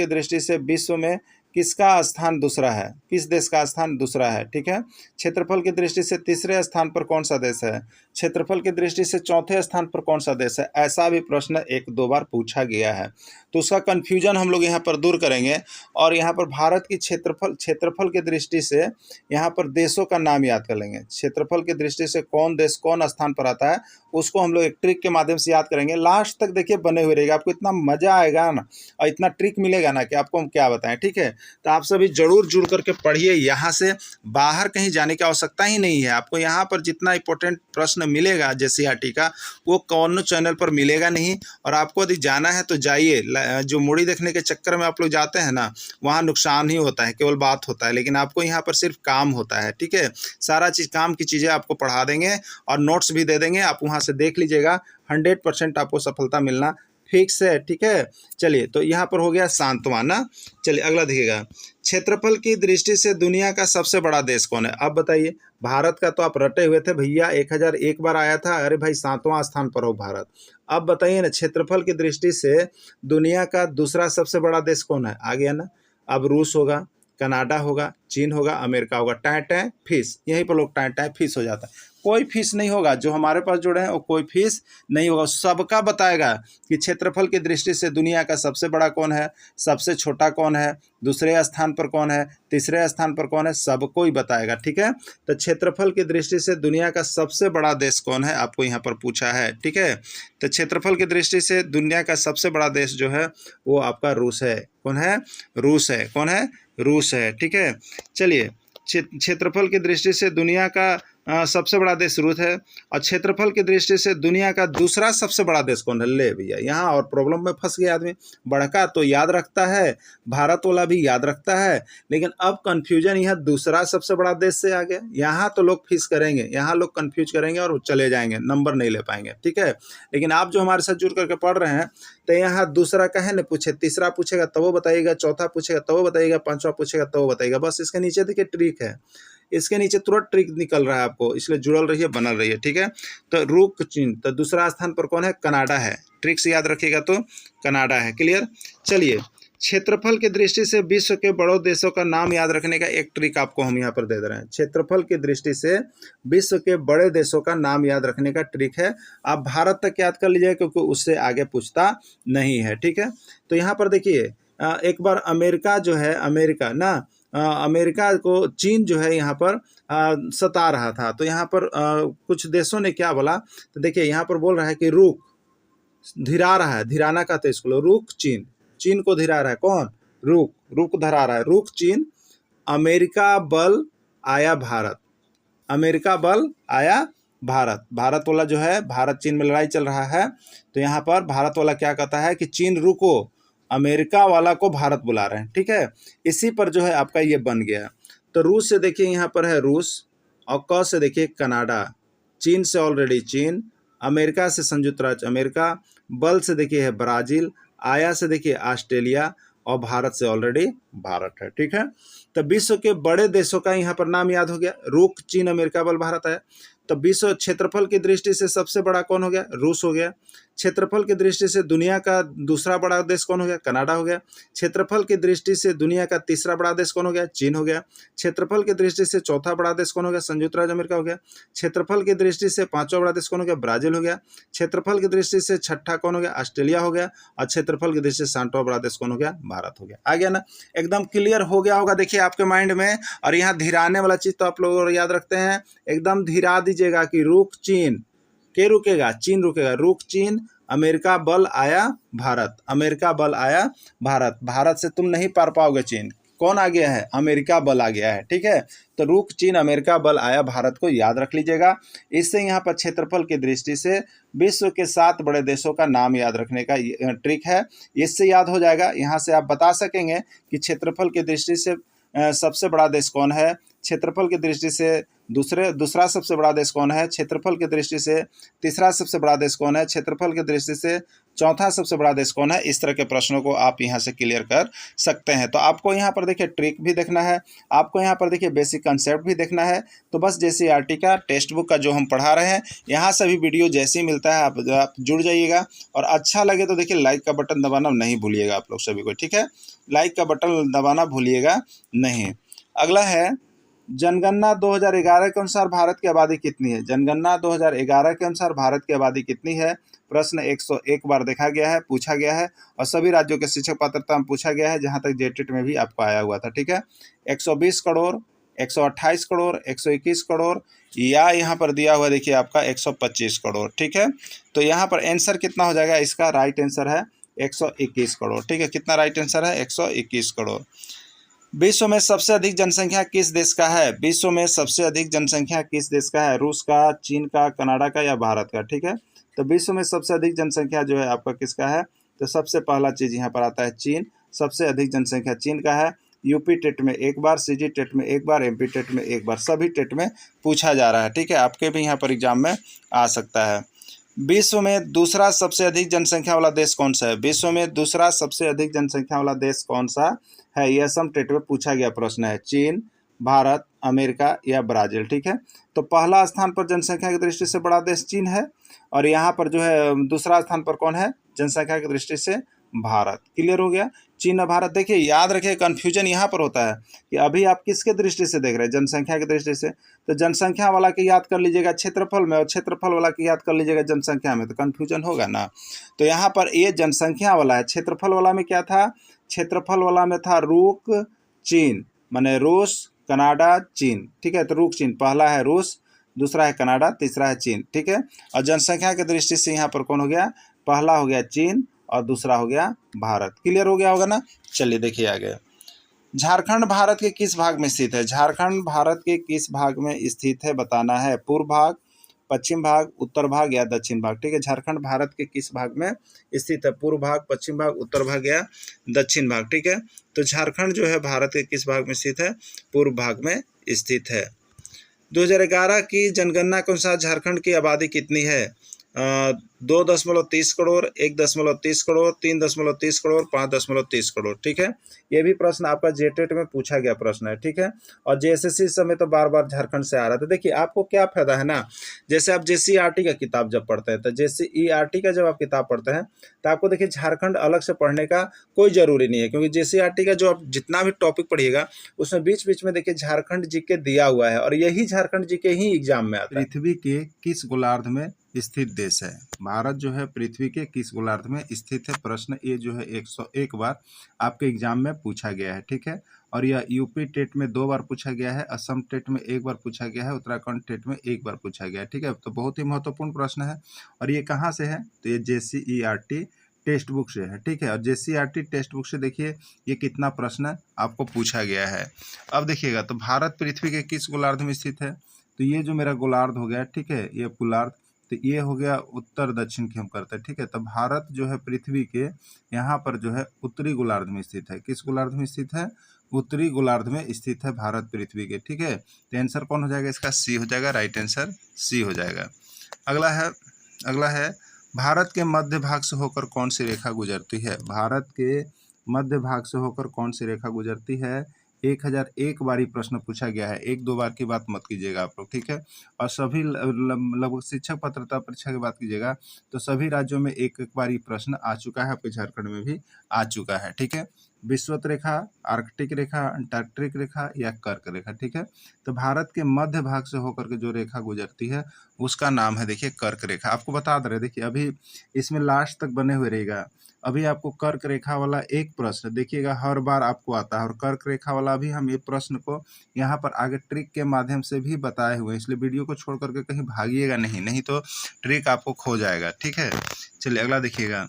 दृष्टि से विश्व में किसका स्थान दूसरा है, किस देश का स्थान दूसरा है। ठीक है, क्षेत्रफल की दृष्टि से तीसरे स्थान पर कौन सा देश है, क्षेत्रफल की दृष्टि से चौथे स्थान पर कौन सा देश है, ऐसा भी प्रश्न 1-2 बार पूछा गया है। तो उसका कन्फ्यूजन हम लोग यहाँ पर दूर करेंगे और यहाँ पर भारत की क्षेत्रफल की दृष्टि से यहाँ पर देशों का नाम याद कर लेंगे। क्षेत्रफल की दृष्टि से कौन देश कौन स्थान पर आता है उसको हम लोग एक ट्रिक के माध्यम से याद करेंगे। लास्ट तक देखिए बने हुए रहेगा, आपको इतना मजा आएगा ना और इतना ट्रिक मिलेगा ना कि आपको हम क्या बताएं। ठीक है, तो आप सभी जरूर जुड़ करके पढ़िए, यहाँ से बाहर कहीं जाने की आवश्यकता ही नहीं है। आपको यहाँ पर जितना इंपॉर्टेंट प्रश्न मिलेगा JCRT का वो कौन चैनल पर मिलेगा नहीं, और आपको यदि जाना है तो जाइए। जो मूवी देखने के चक्कर में आप लोग जाते हैं ना, वहाँ नुकसान ही होता है, केवल बात होता है, लेकिन आपको यहाँ पर सिर्फ काम होता है। ठीक है, सारा चीज़ काम की चीज़ें आपको पढ़ा देंगे और नोट्स भी दे देंगे, आप वहाँ से देख लीजिएगा, 100% आपको सफलता मिलना फिक्स है। ठीक है, चलिए तो यहाँ पर हो गया सातवां ना। चलिए अगला देखिएगा, क्षेत्रफल की दृष्टि से दुनिया का सबसे बड़ा देश कौन है। अब बताइए, भारत का तो आप रटे हुए थे भैया, 1001 बार आया था, अरे भाई सातवां स्थान पर हो भारत। अब बताइए ना, क्षेत्रफल की दृष्टि से दुनिया का दूसरा सबसे बड़ा देश कौन है, आ गया ना। अब रूस होगा, कनाडा होगा, चीन होगा, अमेरिका होगा। टाँ टाँ फिश, यहीं पर लोग टाँ टाँ फिश हो जाता है। कोई फीस नहीं होगा, जो हमारे पास जुड़े हैं वो कोई फीस नहीं होगा। सबका बताएगा कि क्षेत्रफल की दृष्टि से दुनिया का सबसे बड़ा कौन है, सबसे छोटा कौन है, दूसरे स्थान पर कौन है, तीसरे स्थान पर कौन है, सबको ही बताएगा। ठीक है, तो क्षेत्रफल की दृष्टि से दुनिया का सबसे बड़ा देश कौन है, आपको यहाँ पर पूछा है। ठीक है, तो क्षेत्रफल की दृष्टि से दुनिया का सबसे बड़ा देश जो है वो आपका रूस है। कौन है? रूस है। कौन है? रूस है। ठीक है, चलिए, क्षेत्रफल की दृष्टि से दुनिया का सबसे बड़ा देश रूस है। और क्षेत्रफल की दृष्टि से दुनिया का दूसरा सबसे बड़ा देश कौन है? ले भैया, यहाँ और प्रॉब्लम में फंस गया आदमी। बड़का तो याद रखता है, भारत वाला भी याद रखता है, लेकिन अब कंफ्यूजन यह दूसरा सबसे बड़ा देश से आ गया। यहाँ तो लोग फिस करेंगे, यहाँ लोग कंफ्यूज करेंगे और चले जाएंगे, नंबर नहीं ले पाएंगे। ठीक है, लेकिन आप जो हमारे साथ जुड़ करके पढ़ रहे हैं, तो यहाँ दूसरा कहे न पूछे, तीसरा पूछेगा तब वो बताइएगा, चौथा पूछेगा तब वो बताइएगा, पांचवा पूछेगा तब वो बताइएगा। बस इसके नीचे देखिए ट्रिक है, इसके नीचे तुरंत ट्रिक निकल रहा है आपको, इसलिए जुड़ल रहिए, बनल रहिए। ठीक है, तो रूस चीन, तो दूसरा स्थान पर कौन है? कनाडा है। ट्रिक से याद रखिएगा तो कनाडा है। क्लियर? चलिए, क्षेत्रफल की दृष्टि से विश्व के बड़े देशों का नाम याद रखने का एक ट्रिक आपको हम यहाँ पर दे रहे हैं। क्षेत्रफल की दृष्टि से विश्व के बड़े देशों का नाम याद रखने का ट्रिक है। आप भारत तक याद कर लीजिए, क्योंकि उससे आगे पूछता नहीं है। ठीक है, तो यहाँ पर देखिए, एक बार अमेरिका जो है, अमेरिका ना, अमेरिका को चीन जो है यहाँ पर सता रहा था। तो यहाँ पर कुछ देशों ने क्या बोला, तो देखिए यहाँ पर बोल रहा है कि रुक, धिरा रहा है, धिराना कहते हैं इसको, रुक चीन, चीन को धिरा रहा है। कौन? रुक, रुक धरा रहा है, रुक चीन, अमेरिका बल आया भारत, अमेरिका बल आया भारत। भारत वाला जो है, भारत चीन में लड़ाई चल रहा है, तो यहाँ पर भारत वाला क्या कहता है कि चीन रुको, अमेरिका वाला को भारत बुला रहे हैं। ठीक है, इसी पर जो है आपका ये बन गया। तो रूस से देखिए यहाँ पर है रूस, और क से देखिए कनाडा, चीन से ऑलरेडी चीन, अमेरिका से संयुक्त राज्य अमेरिका, बल से देखिए है ब्राजील, आया से देखिए ऑस्ट्रेलिया, और भारत से ऑलरेडी भारत है। ठीक है, तो विश्व के बड़े देशों का यहाँ पर नाम याद हो गया, रूस चीन अमेरिका बल भारत है। तो विश्व क्षेत्रफल की दृष्टि से सबसे बड़ा कौन हो गया? रूस हो गया। क्षेत्रफल की दृष्टि से दुनिया का दूसरा बड़ा देश कौन हो गया? कनाडा हो गया। क्षेत्रफल की दृष्टि से दुनिया का तीसरा बड़ा देश कौन हो गया? चीन हो गया। क्षेत्रफल की दृष्टि से चौथा बड़ा देश कौन हो गया? संयुक्त राज्य अमेरिका हो गया। क्षेत्रफल की दृष्टि से पांचवा बड़ा देश कौन हो गया? ब्राजील हो गया। क्षेत्रफल की दृष्टि से छठा कौन हो गया? ऑस्ट्रेलिया हो गया। और क्षेत्रफल की दृष्टि से सातवां बड़ा देश कौन हो गया? भारत हो गया। आ गया ना? एकदम क्लियर हो गया होगा देखिए आपके माइंड में। और यहाँ धीराने वाला चीज तो आप लोग याद रखते हैं, एकदम धीरा दीजिएगा कि रुक चीन, के रुकेगा? चीन रुकेगा। रुक चीन, अमेरिका बल आया भारत, अमेरिका बल आया भारत, भारत से तुम नहीं पार पाओगे चीन। कौन आ गया है? अमेरिका बल आ गया है। ठीक है, तो रुक चीन, अमेरिका बल आया भारत को याद रख लीजिएगा। इससे यहाँ पर क्षेत्रफल की दृष्टि से विश्व के 7 बड़े देशों का नाम याद रखने का ट्रिक है। इससे याद हो जाएगा, यहाँ से आप बता सकेंगे कि क्षेत्रफल की दृष्टि से सबसे बड़ा देश कौन है, क्षेत्रफल की दृष्टि से दूसरा सबसे बड़ा देश कौन है, क्षेत्रफल की दृष्टि से तीसरा सबसे बड़ा देश कौन है, क्षेत्रफल की दृष्टि से चौथा सबसे बड़ा देश कौन है। इस तरह के प्रश्नों को आप यहाँ से क्लियर कर सकते हैं। तो आपको यहाँ पर देखिए ट्रिक भी देखना है, आपको यहाँ पर देखिए बेसिक कंसेप्ट भी देखना है। तो बस JCERT का टेक्स्ट बुक का जो हम पढ़ा रहे हैं, यहाँ से भी वीडियो जैसे ही मिलता है आप जुड़ जाइएगा। और अच्छा लगे तो देखिए लाइक का बटन दबाना नहीं भूलिएगा आप लोग सभी को। ठीक है, लाइक का बटन दबाना भूलिएगा नहीं। अगला है, जनगणना 2011 के अनुसार भारत की आबादी कितनी है? जनगणना 2011 के अनुसार भारत की आबादी कितनी है? प्रश्न 101 बार देखा गया है, पूछा गया है, और सभी राज्यों के शिक्षक पात्रता में पूछा गया है, जहां तक JTET में भी आपको आया हुआ था। ठीक है, 120 करोड़, 128 करोड़, 121 करोड़, या यहाँ पर दिया हुआ देखिए आपका 125 करोड़। ठीक है, तो यहाँ पर आंसर कितना हो जाएगा? इसका राइट आंसर है 121 करोड़। ठीक है, कितना राइट आंसर है? 121 करोड़। विश्व में सबसे अधिक जनसंख्या किस देश का है? विश्व में सबसे अधिक जनसंख्या किस देश का है? रूस का, चीन का, कनाडा का, या भारत का? ठीक है, तो विश्व में सबसे अधिक जनसंख्या जो है आपका किसका है? तो सबसे पहला चीज यहाँ पर आता है चीन। सबसे अधिक जनसंख्या चीन का है। यूपी टेट में एक बार, CG टेट में एक बार, MP टेट में एक बार, सभी टेट में पूछा जा रहा है। ठीक है, आपके भी यहाँ पर एग्जाम में आ सकता है। विश्व में दूसरा सबसे अधिक जनसंख्या वाला देश कौन सा है? विश्व में दूसरा सबसे अधिक जनसंख्या वाला देश कौन सा है? यह सम टेट में पूछा गया प्रश्न है। चीन, भारत, अमेरिका, या ब्राजील? ठीक है, तो पहला स्थान पर जनसंख्या की दृष्टि से बड़ा देश चीन है, और यहाँ पर जो है दूसरा स्थान पर कौन है जनसंख्या की दृष्टि से? भारत। क्लियर हो गया, चीन और भारत। देखिए याद रखिए, कन्फ्यूजन यहाँ पर होता है कि अभी आप किसके दृष्टि से देख रहे हैं, जनसंख्या की दृष्टि से, तो जनसंख्या वाला की याद कर लीजिएगा क्षेत्रफल में और क्षेत्रफल वाला की याद कर लीजिएगा जनसंख्या में, तो कन्फ्यूजन होगा ना। तो यहाँ पर ये जनसंख्या वाला है, क्षेत्रफल वाला में क्या था, क्षेत्रफल वाला में था रूक चीन, माने रूस कनाडा चीन, ठीक है। तो रूक चीन, पहला है रूस, दूसरा है कनाडा, तीसरा है चीन, ठीक है। और जनसंख्या की दृष्टि से यहाँ पर कौन हो गया, पहला हो गया चीन और दूसरा हो गया भारत। क्लियर हो गया होगा ना। चलिए देखिए आगे, झारखंड भारत के किस भाग में स्थित है, झारखंड भारत के किस भाग में स्थित है बताना है, पूर्व भाग, पश्चिम भाग, उत्तर भाग या दक्षिण भाग, ठीक है। झारखंड भारत के किस भाग में स्थित है, पूर्व भाग, पश्चिम भाग, उत्तर भाग या दक्षिण भाग, ठीक है। तो झारखंड जो है भारत के किस भाग में स्थित है, पूर्व भाग में स्थित है। 2011 की जनगणना के अनुसार झारखंड की आबादी कितनी है, 2.30 करोड़, 1.30 करोड़, 3.30 करोड़, 5.30 करोड़, ठीक है। ये भी प्रश्न आपका जेटेट में पूछा गया प्रश्न है, ठीक है। और जेएसएससी समय तो बार बार झारखंड से आ रहा था। देखिए आपको क्या फायदा है ना, जैसे आप जेसीईआरटी का किताब जब पढ़ते हैं, तो जेसीईआरटी का जब आप किताब पढ़ते हैं तो आपको देखिए झारखंड अलग से पढ़ने का कोई जरूरी नहीं है, क्योंकि जेसीईआरटी का जो आप जितना भी टॉपिक पढ़िएगा उसमें बीच बीच में देखिए झारखंड जीके दिया हुआ है, और यही झारखंड जीके ही एग्जाम में आता है। पृथ्वी के किस गोलार्ध में स्थित देश है, भारत जो है पृथ्वी के किस गोलार्ध में स्थित है, प्रश्न ये जो है 101 बार आपके एग्जाम में पूछा गया है, ठीक है। और यह यूपी टेट में 2 बार पूछा गया है, असम टेट में 1 बार पूछा गया है, उत्तराखंड टेट में 1 बार पूछा गया है, ठीक है। तो बहुत ही महत्वपूर्ण प्रश्न है। और ये कहाँ से है, तो ये जेसीईआरटी टेक्स्ट बुक से है, ठीक है। और जेसीईआरटी टेक्स्ट बुक से देखिए ये कितना प्रश्न आपको पूछा गया है। अब देखिएगा, तो भारत पृथ्वी के किस गोलार्ध में स्थित है, तो ये जो मेरा गोलार्ध हो गया, ठीक है, ये गोलार्ध, तो ये हो गया उत्तर दक्षिण की हम करते हैं, ठीक है। तो भारत जो है पृथ्वी के यहाँ पर जो है उत्तरी गोलार्ध में स्थित है, किस गोलार्ध में स्थित है, उत्तरी गोलार्ध में स्थित है भारत पृथ्वी के, ठीक है। तो आंसर कौन हो जाएगा इसका, सी हो जाएगा, राइट आंसर सी हो जाएगा। अगला है भारत के मध्य भाग से होकर कौन सी रेखा गुजरती है, भारत के मध्य भाग से होकर कौन सी रेखा गुजरती है। 1001 बार ही प्रश्न पूछा गया है, 1-2 बार की बात मत कीजिएगा आप लोग, ठीक है। और सभी लगभग शिक्षक पात्रता परीक्षा की बात कीजिएगा तो सभी राज्यों में एक बार ही प्रश्न आ चुका है, आपके झारखंड में भी आ चुका है, ठीक है। विषुवत रेखा, आर्कटिक रेखा, अंटार्कटिक रेखा या कर्क रेखा, ठीक है। तो भारत के मध्य भाग से होकर के जो रेखा गुजरती है उसका नाम है देखिए कर्क रेखा। आपको बता दे रहे, देखिए अभी इसमें लास्ट तक बने हुए रहेगा। अभी आपको कर्क रेखा वाला एक प्रश्न देखिएगा हर बार आपको आता है, और कर्क रेखा वाला भी हम ये प्रश्न को यहाँ पर आगे ट्रिक के माध्यम से भी बताए हुए हैं, इसलिए वीडियो को छोड़ करके कहीं भागिएगा नहीं, नहीं तो ट्रिक आपको खो जाएगा, ठीक है। चलिए अगला देखिएगा,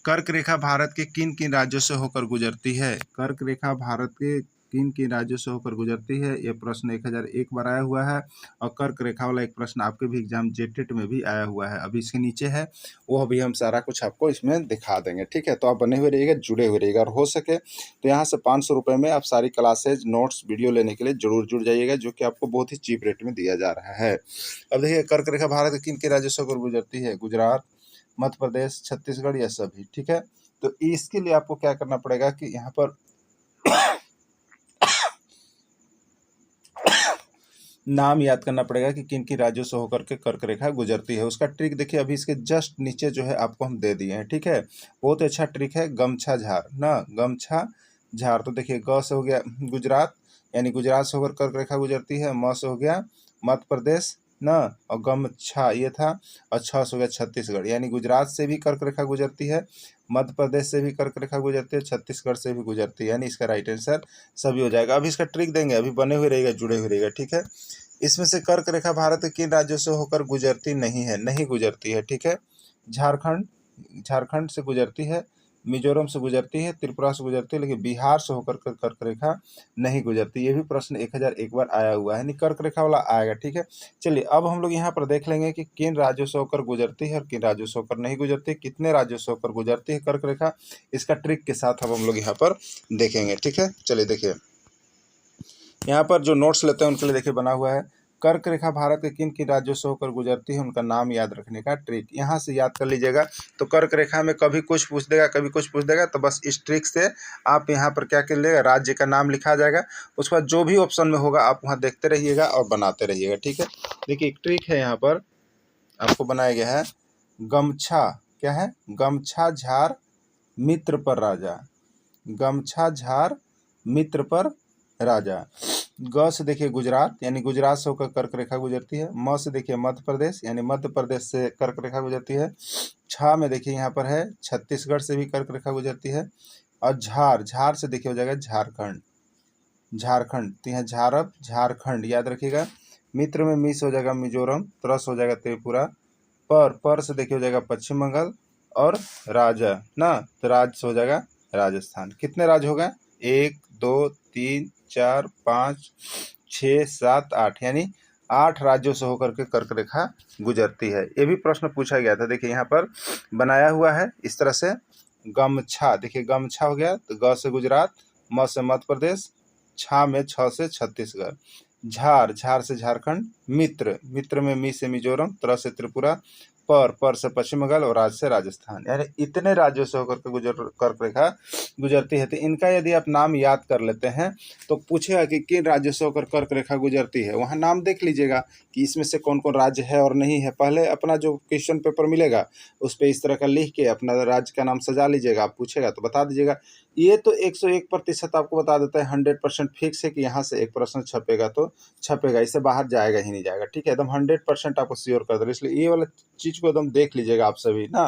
कर्क रेखा भारत के किन किन राज्यों से होकर गुजरती है, कर्क रेखा भारत के किन किन राज्यों से होकर गुजरती है, ये प्रश्न 1001 बार आया हुआ है। और कर्क रेखा वाला एक प्रश्न आपके भी एग्जाम जेटेट में भी आया हुआ है, अभी इसके नीचे है, वो अभी हम सारा कुछ आपको इसमें दिखा देंगे, ठीक है। तो आप बने हुए रहिएगा, जुड़े हुए रहिएगा, और हो सके तो यहाँ से 500 रुपये में आप सारी क्लासेज नोट्स वीडियो लेने के लिए जरूर जुड़ जाइएगा, जो कि आपको बहुत ही चीप रेट में दिया जा रहा है। अब देखिए कर्क रेखा भारत के किन किन राज्यों से होकर गुजरती है, गुजरात, मध्य प्रदेश, छत्तीसगढ़ या सभी, ठीक है। तो इसके लिए आपको क्या करना पड़ेगा कि यहाँ पर नाम याद करना पड़ेगा कि किन किन राज्यों से होकर के कर्क रेखा गुजरती है। उसका ट्रिक देखिए अभी इसके जस्ट नीचे जो है आपको हम दे दिए हैं, ठीक है। बहुत अच्छा ट्रिक है, गमछा झार ना, गमछा झार। तो देखिए ग से हो गया गुजरात, यानी गुजरात से होकर कर्क रेखा गुजरती है, म से हो गया मध्य प्रदेश ना, और गमछा ये था, और छ से हो गया छत्तीसगढ़, यानी गुजरात से भी कर्क रेखा गुजरती है, मध्य प्रदेश से भी कर्क रेखा गुजरती है, छत्तीसगढ़ से भी गुजरती है, यानी इसका राइट आंसर सभी हो जाएगा। अभी इसका ट्रिक देंगे, अभी बने हुए रहेगा, जुड़े हुए रहेगा, ठीक है। इसमें से कर्क रेखा भारत के किन राज्यों से होकर गुजरती नहीं है, नहीं गुजरती है, ठीक है। झारखंड से गुजरती है, मिजोरम से गुजरती है, त्रिपुरा से गुजरती है, लेकिन बिहार से होकर कर्क रेखा नहीं गुजरती। ये भी प्रश्न 1001 बार आया हुआ है, यानी कर्क रेखा वाला आएगा, ठीक है। चलिए अब हम लोग यहाँ पर देख लेंगे कि किन राज्यों से होकर गुजरती है और किन राज्यों से होकर नहीं गुजरती, कितने राज्यों से होकर गुजरती है कर्क रेखा, इसका ट्रिक के साथ अब हम लोग यहाँ पर देखेंगे, ठीक है। चलिए देखिए यहाँ पर जो नोट्स लेते हैं उनके लिए देखिए बना हुआ है, कर्क रेखा भारत के किन किन राज्यों से होकर गुजरती है, उनका नाम याद रखने का ट्रिक यहाँ से याद कर लीजिएगा। तो कर्क रेखा में कभी कुछ पूछ देगा, कभी कुछ पूछ देगा, तो बस इस ट्रिक से आप यहाँ पर क्या कर लीजिएगा, राज्य का नाम लिखा जाएगा, उसके बाद जो भी ऑप्शन में होगा आप वहाँ देखते रहिएगा और बनाते रहिएगा, ठीक है। देखिए एक ट्रिक है यहाँ पर आपको बनाया गया है, गमछा क्या है, गमछा झार मित्र पर राजा, गमछा झार मित्र पर राजा। ग से देखिए गुजरात, यानी गुजरात से होकर कर्क रेखा गुजरती है। म से देखिए मध्य प्रदेश, यानी मध्य प्रदेश से कर्क रेखा गुजरती है। छ में देखिए यहाँ पर है छत्तीसगढ़ से भी कर्क रेखा गुजरती है। और झार, झार से देखिए हो जाएगा झारखंड, झारखंड। तो यहाँ झारप झारखंड याद रखिएगा। मित्र में मी से हो जाएगा मिजोरम, त्रस हो जाएगा त्रिपुरा। पर से देखिए हो जाएगा पश्चिम बंगाल। और राजा ना, तो राज से हो जाएगा राजस्थान। कितने राज्य हो गए? 1 2 3 4 5 6 7 8, यानी 8 राज्यों से होकर के कर्क रेखा गुजरती है। ये भी प्रश्न पूछा गया था, देखिए यहाँ पर बनाया हुआ है इस तरह से। गमछा, देखिए गमछा हो गया, तो ग से गुजरात, म से मध्य प्रदेश, छा में छ से छत्तीसगढ़। झार, झार से झारखंड। मित्र, मित्र में मी से मिजोरम, त्र से त्रिपुरा, पर से पश्चिम बंगाल और राज से राजस्थान। यानी इतने राज्यों से होकर के कर्क रेखा गुजरती है। तो इनका यदि आप नाम याद कर लेते हैं तो पूछेगा कि किन राज्यों से होकर कर्क रेखा गुजरती है, वहाँ नाम देख लीजिएगा कि इसमें से कौन कौन राज्य है और नहीं है। पहले अपना जो क्वेश्चन पेपर मिलेगा उस पर इस तरह का लिख के अपना राज्य का नाम सजा लीजिएगा। आप पूछेगा तो बता दीजिएगा। ये तो 101% आपको बता देता है, 100% फिक्स है कि यहाँ से एक प्रश्न छपेगा तो छपेगा, इससे बाहर जाएगा ही नहीं जाएगा। ठीक है, एकदम 100% आपको श्योर कर दे रहे, इसलिए ये वाला चीज़ को एकदम देख लीजिएगा आप सभी ना।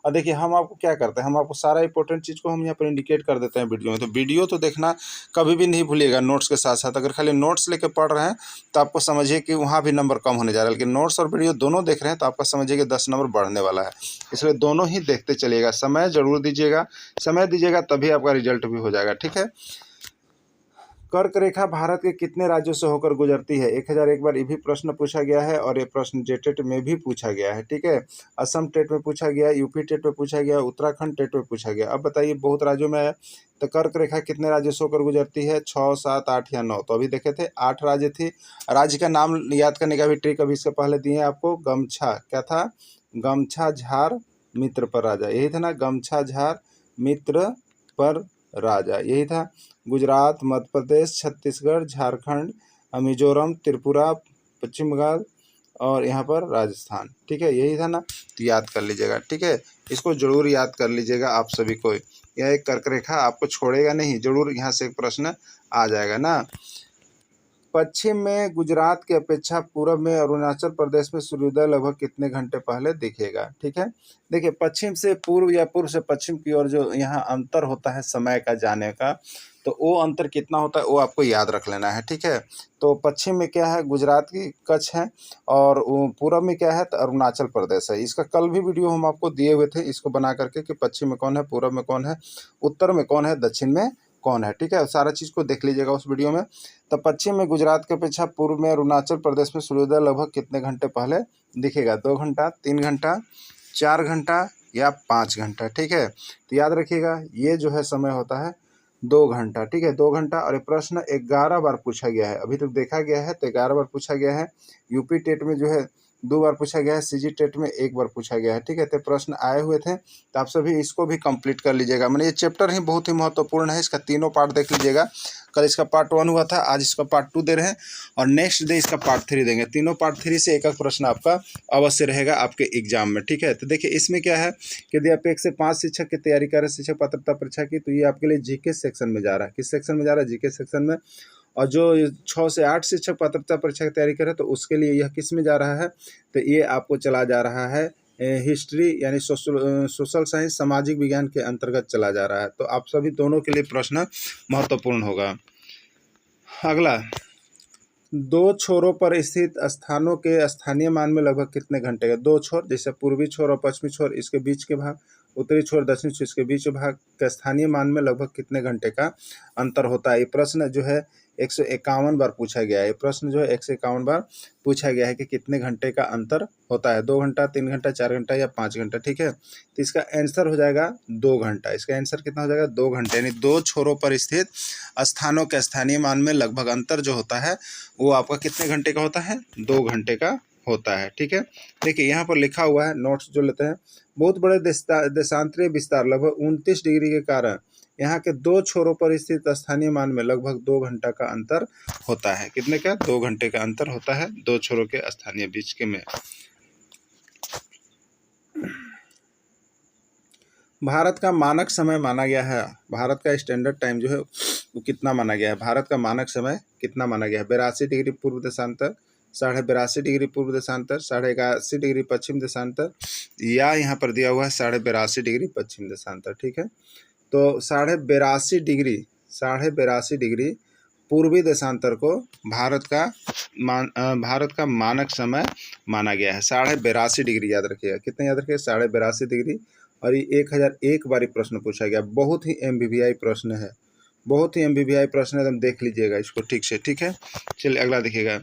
और देखिए हम आपको क्या करते हैं, हम आपको सारा इंपॉर्टेंट चीज़ को हम यहाँ पर इंडिकेट कर देते हैं वीडियो में। तो वीडियो तो देखना कभी भी नहीं भूलिएगा नोट्स के साथ साथ। अगर खाली नोट्स लेके पढ़ रहे हैं तो आपको समझिए कि वहाँ भी नंबर कम होने जा रहा है, लेकिन नोट्स और वीडियो दोनों देख रहे हैं तो आपका समझिए कि 10 नंबर बढ़ने वाला है। इसलिए दोनों ही देखते चलिएगा, समय जरूर दीजिएगा, समय दीजिएगा तभी आपका रिजल्ट भी हो जाएगा। ठीक है, कर्क रेखा भारत के कितने राज्यों से होकर गुजरती है? 1001 बार ये भी प्रश्न पूछा गया है और ये प्रश्न जेटेट में भी पूछा गया है। ठीक है, असम टेट में पूछा गया, यूपी टेट में पूछा गया, उत्तराखंड टेट में पूछा गया। अब बताइए बहुत राज्यों में है तो कर्क रेखा कितने राज्यों से होकर गुजरती है? 6 7 8 या 9? तो अभी देखे थे 8 राज्य थी। राज्य का नाम याद करने का भी ट्रिक अभी इसके पहले दिए आपको। गमछा क्या था? गमछा झार मित्र पर राजा, यही था ना, गमछा झार मित्र पर राजा, यही था। गुजरात, मध्य प्रदेश, छत्तीसगढ़, झारखंड, मिजोरम, त्रिपुरा, पश्चिम बंगाल और यहाँ पर राजस्थान। ठीक है, यही था ना, तो याद कर लीजिएगा। ठीक है, इसको जरूर याद कर लीजिएगा आप सभी को। यह एक कर्क रेखा आपको छोड़ेगा नहीं, जरूर यहाँ से एक प्रश्न आ जाएगा ना। पश्चिम में गुजरात की अपेक्षा पूर्व में अरुणाचल प्रदेश में सूर्योदय लगभग कितने घंटे पहले दिखेगा? ठीक है, देखिए पश्चिम से पूर्व या पूर्व से पश्चिम की ओर जो यहाँ अंतर होता है समय का जाने का, तो वो अंतर कितना होता है वो आपको याद रख लेना है। ठीक है, तो पश्चिम में क्या है? गुजरात की कच्छ है, और पूर्व में क्या है? तो अरुणाचल प्रदेश है। इसका कल भी वीडियो हम आपको दिए हुए थे इसको बना करके कि पश्चिम में कौन है, पूर्व में कौन है, उत्तर में कौन है, दक्षिण में कौन है। ठीक है, सारा चीज़ को देख लीजिएगा उस वीडियो में। तो पश्चिम में गुजरात की अपेक्षा पूर्व में अरुणाचल प्रदेश में सूर्योदय लगभग कितने घंटे पहले दिखेगा? 2 घंटा, 3 घंटा, 4 घंटा या 5 घंटा? ठीक है, तो याद रखिएगा ये जो है समय होता है 2 घंटा। ठीक है, 2 घंटा। और ये प्रश्न 11 बार पूछा गया है, अभी तक देखा गया है तो 11 बार पूछा गया है। यूपी टेट में जो है 2 बार पूछा गया है, सीजी टेट में 1 बार पूछा गया है। ठीक है, तो प्रश्न आए हुए थे, तो आप सभी इसको भी कंप्लीट कर लीजिएगा। मैंने ये चैप्टर ही बहुत ही महत्वपूर्ण है, इसका तीनों पार्ट देख लीजिएगा। कल इसका पार्ट 1 हुआ था, आज इसका पार्ट 2 दे रहे हैं और नेक्स्ट डे इसका पार्ट 3 देंगे। तीनों पार्ट 3 से एक एक प्रश्न आपका अवश्य रहेगा आपके एग्जाम में। ठीक है, तो देखिए इसमें क्या है कि यदि आप 1 से 5 शिक्षक की तैयारी कर रहे हैं, शिक्षक पात्रता परीक्षा की, तो ये आपके लिए जीके सेक्शन में जा रहा है। किस सेक्शन में जा रहा है? जीके सेक्शन में। और जो 6 से 8 शिक्षक पात्रता परीक्षा की तैयारी कर रहे हैं तो उसके लिए यह किस में जा रहा है? तो ये आपको चला जा रहा है हिस्ट्री यानी सोशल साइंस, सामाजिक विज्ञान के अंतर्गत चला जा रहा है। तो आप सभी दोनों के लिए प्रश्न महत्वपूर्ण होगा। अगला, 2 छोरों पर स्थित स्थानों के स्थानीय मान में लगभग कितने घंटे का? 2 छोर, जैसे पूर्वी छोर और पश्चिमी छोर, इसके बीच के भाग, उत्तरी छोर दक्षिणी छोर, इसके बीच भाग का स्थानीय मान में लगभग कितने घंटे का अंतर होता है? ये प्रश्न जो है 151 बार पूछा गया है। ये प्रश्न जो है 151 बार पूछा गया है कि कितने घंटे का अंतर होता है? 2 घंटा, 3 घंटा, 4 घंटा या 5 घंटा? ठीक है, तो इसका आंसर हो जाएगा 2 घंटा। इसका आंसर कितना हो जाएगा? 2 घंटे, यानी 2 छोरों पर स्थित स्थानों के स्थानीय मान में लगभग अंतर जो होता है वो आपका कितने घंटे का होता है? 2 घंटे का होता है। ठीक है, देखिए यहाँ पर लिखा हुआ है, नोट्स जो लेते हैं, बहुत बड़े देशांतरीय विस्तार लगभग 29 डिग्री के कारण यहाँ के 2 छोरों पर स्थित स्थानीय मान में लगभग 2 घंटा का अंतर होता है। कितने का? 2 घंटे का अंतर होता है 2 छोरों के स्थानीय बीच के में। भारत का मानक समय माना गया है, भारत का स्टैंडर्ड टाइम जो है वो कितना माना गया है, भारत का मानक समय कितना माना गया है? 82 डिग्री पूर्व देशांतर, 82.5 डिग्री पूर्व देशांतर, 81 डिग्री पश्चिम देशांतर, या यहाँ पर दिया हुआ है 82.5 डिग्री पश्चिम देशांतर। ठीक है, तो 82.5 डिग्री पूर्वी देशांतर को भारत का मानक समय माना गया है। 82.5 डिग्री याद रखिएगा, कितना याद रखिएगा? 82.5 डिग्री। और ये 1001 बारी प्रश्न पूछा गया, बहुत ही MBBI प्रश्न है, बहुत ही MBBI प्रश्न है, एकदम देख लीजिएगा इसको ठीक से। ठीक है, चलिए अगला देखिएगा।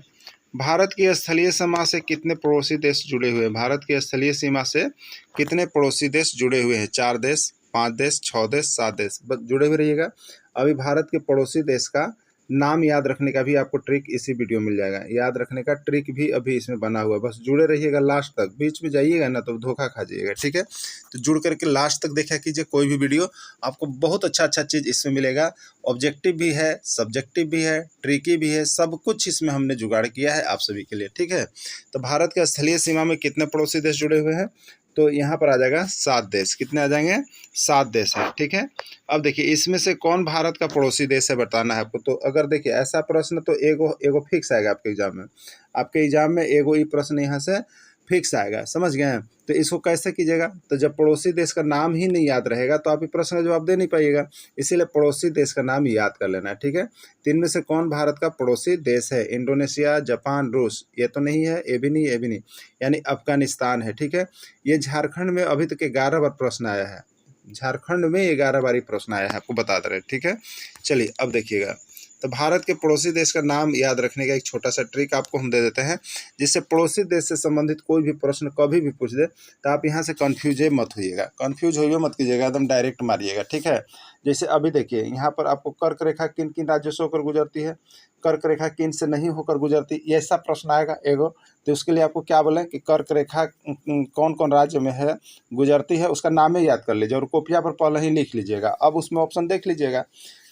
भारत की स्थलीय सीमा से कितने पड़ोसी देश जुड़े हुए हैं? भारत की स्थलीय सीमा से कितने पड़ोसी देश जुड़े हुए हैं? 4 देश, 5 देश, 6 देश, 7 देश, बस जुड़े हुए रहिएगा। अभी भारत के पड़ोसी देश का नाम याद रखने का भी आपको ट्रिक इसी वीडियो में मिल जाएगा, याद रखने का ट्रिक भी अभी इसमें बना हुआ है, बस जुड़े रहिएगा लास्ट तक, बीच में जाइएगा ना तो धोखा खा जाइएगा। ठीक है, तो जुड़ करके लास्ट तक देखा कीजिए, कोई भी वीडियो आपको बहुत अच्छा चीज़ इसमें मिलेगा। ऑब्जेक्टिव भी है, सब्जेक्टिव भी है, ट्रिकी भी है, सब कुछ इसमें हमने जुगाड़ किया है आप सभी के लिए। ठीक है, तो भारत के स्थलीय सीमा में कितने पड़ोसी देश जुड़े हुए हैं? तो यहाँ पर आ जाएगा 7 देश। कितने आ जाएंगे? 7 देश है। ठीक है, अब देखिए इसमें से कौन भारत का पड़ोसी देश है बताना है आपको। तो अगर देखिए ऐसा प्रश्न तो एगो फिक्स आएगा आपके एग्जाम में, आपके एग्जाम में एगो ही प्रश्न यहाँ से फिक्स आएगा, समझ गए हैं? तो इसको कैसे कीजिएगा? तो जब पड़ोसी देश का नाम ही नहीं याद रहेगा तो आप ये प्रश्न का जवाब दे नहीं पाइएगा, इसीलिए पड़ोसी देश का नाम याद कर लेना है। ठीक है, तीन में से कौन भारत का पड़ोसी देश है? इंडोनेशिया, जापान, रूस, ये तो नहीं है, ये भी नहीं, ये भी नहीं, यानी अफगानिस्तान है। ठीक है, ये झारखंड में अभी तक 11 बार प्रश्न आया है, झारखंड में 11 बारी प्रश्न आया है, आपको बता दे रहे। ठीक है, चलिए अब देखिएगा। तो भारत के पड़ोसी देश का नाम याद रखने का एक छोटा सा ट्रिक आपको हम दे देते हैं, जिससे पड़ोसी देश से संबंधित कोई भी प्रश्न कभी भी पूछ दे तो आप यहाँ से कन्फ्यूज मत होइएगा, कन्फ्यूज होइए मत कीजिएगा, एकदम डायरेक्ट मारिएगा। ठीक है, जैसे अभी देखिए यहाँ पर आपको कर्क रेखा किन किन राज्यों से होकर गुजरती है, कर्क रेखा किन से नहीं होकर गुजरती, ये ऐसा प्रश्न आएगा एगो, तो उसके लिए आपको क्या बोलें कि कर्क रेखा कौन कौन राज्य में है गुजरती है, उसका नाम ही याद कर लीजिए और कॉपिया पर पहले ही लिख लीजिएगा। अब उसमें ऑप्शन देख लीजिएगा,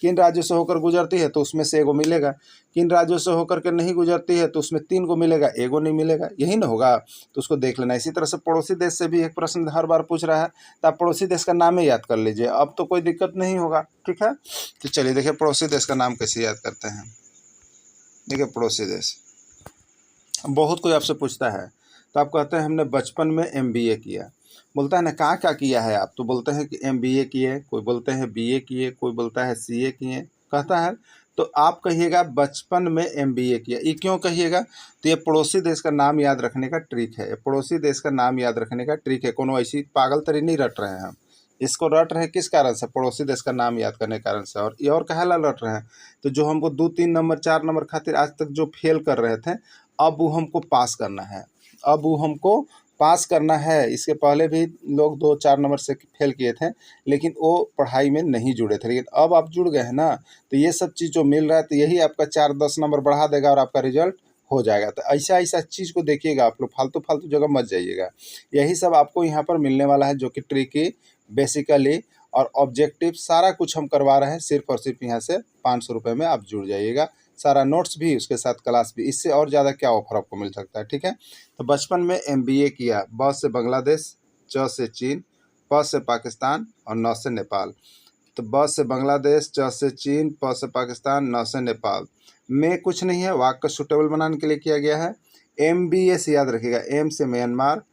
किन राज्यों से होकर गुजरती है तो उसमें से एगो मिलेगा, किन राज्यों से होकर के नहीं गुजरती है तो उसमें 3 गो मिलेगा, एगो नहीं मिलेगा, यही ना होगा, तो उसको देख लेना। इसी तरह से पड़ोसी देश से भी एक प्रश्न हर बार पूछ रहा है तो आप पड़ोसी देश का नाम ही याद कर लीजिए, अब तो कोई दिक्कत नहीं होगा। ठीक है, तो चलिए देखिए पड़ोसी देश का नाम कैसे याद करते हैं। देखिए पड़ोसी देश, बहुत कोई आपसे पूछता है तो आप कहते हैं हमने बचपन में MBA किया, बोलता है ना कहाँ क्या किया है आप, तो बोलते हैं कि MBA किए, कोई बोलते हैं BA किए, कोई बोलता है CA किए, कहता है तो आप कहिएगा बचपन में MBA किया। ये क्यों कहिएगा? तो ये पड़ोसी देश का नाम याद रखने का ट्रिक है, पड़ोसी देश का नाम याद रखने का ट्रिक है, कोनो ऐसी पागल तरी नहीं रट रहे हैं हम, इसको रट रहे हैं किस कारण से? पड़ोसी देश का नाम याद करने के कारण से। और ये और कहेला रट रहे हैं? तो जो हमको 2-3 नंबर 4 नंबर खातिर आज तक जो फेल कर रहे थे, अब वो हमको पास करना है, अब वो हमको पास करना है। इसके पहले भी लोग 2-4 नंबर से फेल किए थे लेकिन वो पढ़ाई में नहीं जुड़े थे, लेकिन अब आप जुड़ गए हैं ना, तो ये सब चीज़ जो मिल रहा है तो यही आपका 4-10 नंबर बढ़ा देगा और आपका रिजल्ट हो जाएगा। तो ऐसा ऐसा चीज़ को देखिएगा, आप लोग फालतू फालतू जगह मत जाइएगा, यही सब आपको यहाँ पर मिलने वाला है, जो कि ट्रिकी, बेसिकली और ऑब्जेक्टिव सारा कुछ हम करवा रहे हैं, सिर्फ और सिर्फ यहाँ से 500 रुपये में आप जुड़ जाइएगा, सारा नोट्स भी उसके साथ क्लास भी, इससे और ज़्यादा क्या ऑफर आपको मिल सकता है। ठीक है, तो बचपन में MBA किया, ब से बांग्लादेश, च से चीन, प से पाकिस्तान और न से नेपाल। तो ब से बांग्लादेश, च से चीन, प से पाकिस्तान, न से नेपाल में कुछ नहीं है, वाक्य को सुटेबल बनाने के लिए किया गया है। MBA से याद रखिएगा, M से म्यांमार,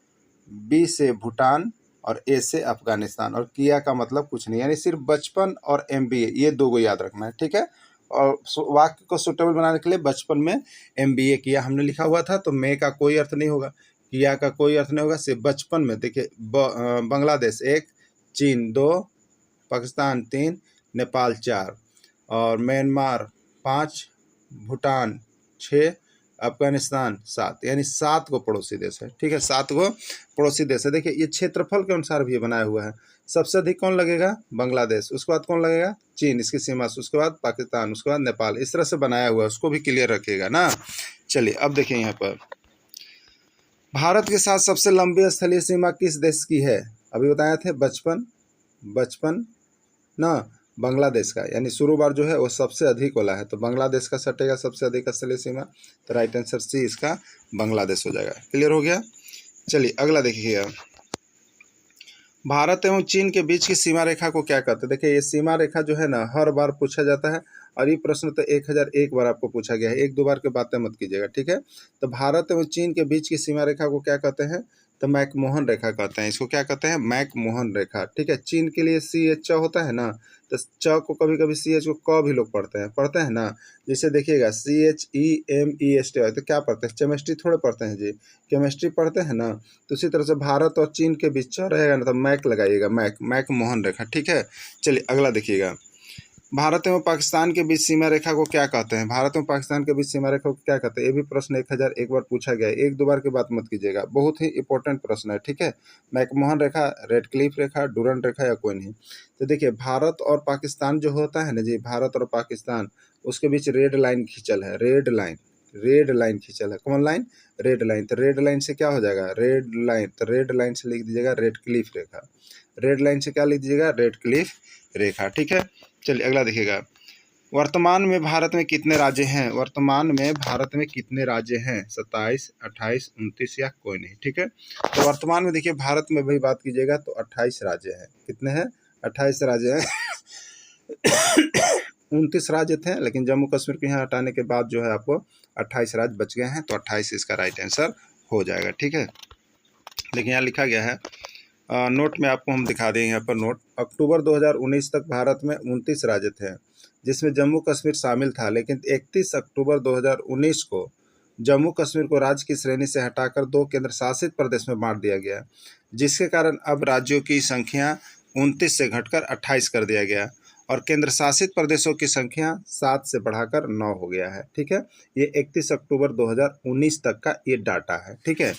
B से भूटान और A से अफगानिस्तान, और किया का मतलब कुछ नहीं, यानी सिर्फ बचपन और MBA ये 2 गो याद रखना है। ठीक है, और वाक्य को सुटेबल बनाने के लिए बचपन में MBA किया हमने लिखा हुआ था, तो मैं का कोई अर्थ नहीं होगा, किया का कोई अर्थ नहीं होगा, सिर्फ बचपन में। देखिए बांग्लादेश 1, चीन 2, पाकिस्तान 3, नेपाल 4 और म्यांमार 5, भूटान 6, अफगानिस्तान 7, यानी 7 गो पड़ोसी देश है। ठीक है, 7 गो पड़ोसी देश है। देखिए ये क्षेत्रफल के अनुसार भी बनाया हुआ है, सबसे अधिक कौन लगेगा? बांग्लादेश, उसके बाद कौन लगेगा? चीन इसकी सीमा से, उसके बाद पाकिस्तान, उसके बाद नेपाल, इस तरह से बनाया हुआ है, उसको भी क्लियर रखिएगा ना। चलिए अब देखिए यहाँ पर भारत के साथ सबसे लंबी स्थलीय सीमा किस देश की है? अभी बताए थे बचपन ना, बांग्लादेश का, यानी शुरू बार जो है वो सबसे अधिक वाला है, तो बांग्लादेश का सटेगा सबसे अधिक स्थलीय सीमा, तो राइट आंसर C इसका बांग्लादेश हो जाएगा। क्लियर हो गया? चलिए अगला देखिएगा, भारत एवं चीन के बीच की सीमा रेखा को क्या कहते हैं? देखिए ये सीमा रेखा जो है ना हर बार पूछा जाता है और ये प्रश्न तो 1001 बार आपको पूछा गया है, एक दो बार की बातें मत कीजिएगा, ठीक है। तो भारत एवं चीन के बीच की सीमा रेखा को क्या कहते हैं? तो मैकमोहन रेखा कहते हैं। इसको क्या कहते हैं? मैकमोहन रेखा, ठीक है। चीन के लिए सी एच होता है ना, तो च को कभी कभी सी एच को क भी लोग पढ़ते हैं ना। जैसे देखिएगा CHEMEST, तो क्या पढ़ते हैं? केमिस्ट्री थोड़े पढ़ते हैं जी, केमिस्ट्री पढ़ते हैं ना। तो उसी तरह से भारत और चीन के बीच रहेगा ना, तो मैक लगाइएगा, मैक मोहन रेखा, ठीक है। चलिए अगला देखिएगा, भारत एवं पाकिस्तान के बीच सीमा रेखा को क्या कहते हैं? भारत एवं पाकिस्तान के बीच सीमा रेखा को क्या कहते हैं? ये भी प्रश्न 1001 बार पूछा गया है, एक दो बार की बात मत कीजिएगा, बहुत ही इंपॉर्टेंट प्रश्न है, ठीक है। मैकमोहन रेखा, रेड क्लिफ रेखा, डूरंड रेखा या कोई नहीं। तो देखिए भारत और पाकिस्तान जो होता है ना जी, भारत और पाकिस्तान, उसके बीच रेड लाइन खींचल है, रेड लाइन खींचल है। कौन लाइन? Red line. तो रेड लाइन से क्या हो जाएगा? रेड लाइन, तो रेड लाइन से लिख दीजिएगा रेड क्लिफ रेखा। रेड लाइन से क्या लिख दीजिएगा? रेड क्लिफ रेखा, ठीक है। चलिए अगला देखिएगा, वर्तमान में भारत में कितने राज्य हैं? वर्तमान में भारत में कितने राज्य हैं? 27, 28, 29 या कोई नहीं, ठीक है। तो वर्तमान में देखिए भारत में भी बात कीजिएगा तो 28 राज्य हैं। कितने हैं? 28 राज्य हैं। 29 राज्य थे, लेकिन जम्मू कश्मीर को यहाँ हटाने के बाद जो है आपको 28 राज्य बच गए हैं, तो 28 इसका राइट आंसर हो जाएगा, ठीक है। लेकिन यहाँ लिखा गया है, नोट में आपको हम दिखा देंगे यहाँ पर नोट। अक्टूबर 2019 तक भारत में 29 राज्य थे, जिसमें जम्मू कश्मीर शामिल था, लेकिन 31 अक्टूबर 2019 को जम्मू कश्मीर को राज्य की श्रेणी से हटाकर 2 केंद्र शासित प्रदेश में बांट दिया गया, जिसके कारण अब राज्यों की संख्या 29 से घटकर 28 कर दिया गया और केंद्र शासित प्रदेशों की संख्या 7 से बढ़ाकर 9 हो गया है, ठीक है। ये 31 अक्टूबर 2019 तक का ये डाटा है, ठीक है।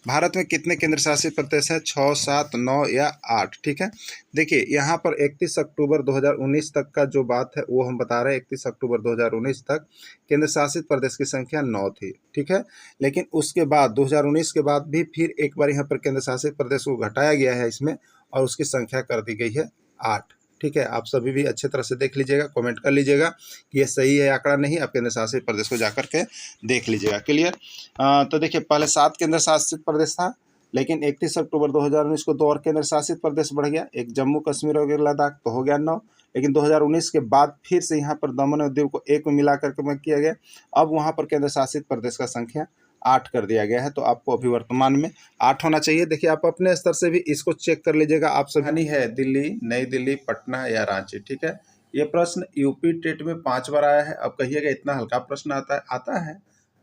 भारत में कितने केंद्र शासित प्रदेश है? 6, 7, 9 या 8, ठीक है। देखिए यहाँ पर 31 अक्टूबर 2019 तक का जो बात है वो हम बता रहे हैं। 31 अक्टूबर 2019 तक केंद्र शासित प्रदेश की संख्या 9 थी, ठीक है। लेकिन उसके बाद 2019 के बाद भी फिर एक बार यहाँ पर केंद्र शासित प्रदेश को घटाया गया है इसमें, और उसकी संख्या कर दी गई है 8, ठीक है। आप सभी भी अच्छे तरह से देख लीजिएगा, कमेंट कर लीजिएगा कि ये सही है आंकड़ा नहीं, आप केंद्र शासित प्रदेश को जाकर के देख लीजिएगा, क्लियर। तो देखिए पहले 7 केंद्र शासित प्रदेश था, लेकिन 31 अक्टूबर 2019 को 2 और केंद्र शासित प्रदेश बढ़ गया, एक जम्मू कश्मीर और लद्दाख, तो हो गया 9। लेकिन 2019 के बाद फिर से यहाँ पर दमन और दीव को एक में मिला करके किया गया, अब वहाँ पर केंद्र शासित प्रदेश का संख्या 8 कर दिया गया है। तो आपको अभी वर्तमान में 8 होना चाहिए। देखिए आप अपने स्तर से भी इसको चेक कर लीजिएगा। आप सभी है दिल्ली, नई दिल्ली, पटना या रांची, ठीक है। ये प्रश्न यूपी टेट में 5 बार आया है। अब कहिएगा इतना हल्का प्रश्न आता है?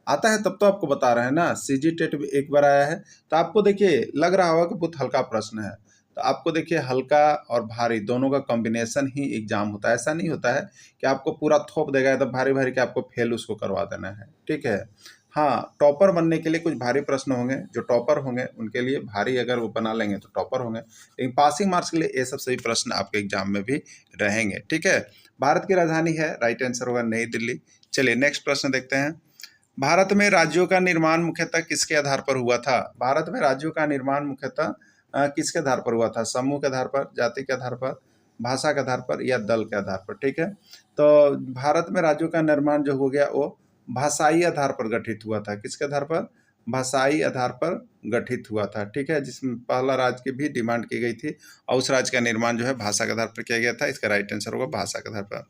आता है तब तो आपको बता रहे हैं ना। सीजी टेट में 1 बार आया है, तो आपको देखिए लग रहा होगा कि बहुत हल्का प्रश्न है। तो आपको देखिए हल्का और भारी दोनों का कॉम्बिनेशन ही एग्जाम होता है। ऐसा नहीं होता है कि आपको पूरा थोप देगा तो भारी भारी के आपको फेल उसको करवा देना है, ठीक है। हाँ, टॉपर बनने के लिए कुछ भारी प्रश्न होंगे, जो टॉपर होंगे उनके लिए भारी, अगर वो बना लेंगे तो टॉपर होंगे। लेकिन पासिंग मार्क्स के लिए ये सब सभी प्रश्न आपके एग्जाम में भी रहेंगे, ठीक है। भारत की राजधानी है, राइट आंसर होगा नई दिल्ली। चलिए नेक्स्ट प्रश्न देखते हैं, भारत में राज्यों का निर्माण मुख्यतः किसके आधार पर हुआ था? भारत में राज्यों का निर्माण मुख्यतः किसके आधार पर हुआ था? समूह के आधार पर, जाति के आधार पर, भाषा के आधार पर या दल के आधार पर, ठीक है। तो भारत में राज्यों का निर्माण जो हो गया वो भाषाई आधार पर गठित हुआ था। किसके आधार पर? भाषाई आधार पर गठित हुआ था, ठीक है। जिसमें पहला राज्य की भी डिमांड की गई थी और उस राज्य का निर्माण जो है भाषा के आधार पर किया गया था। इसका राइट आंसर होगा भाषा के आधार पर।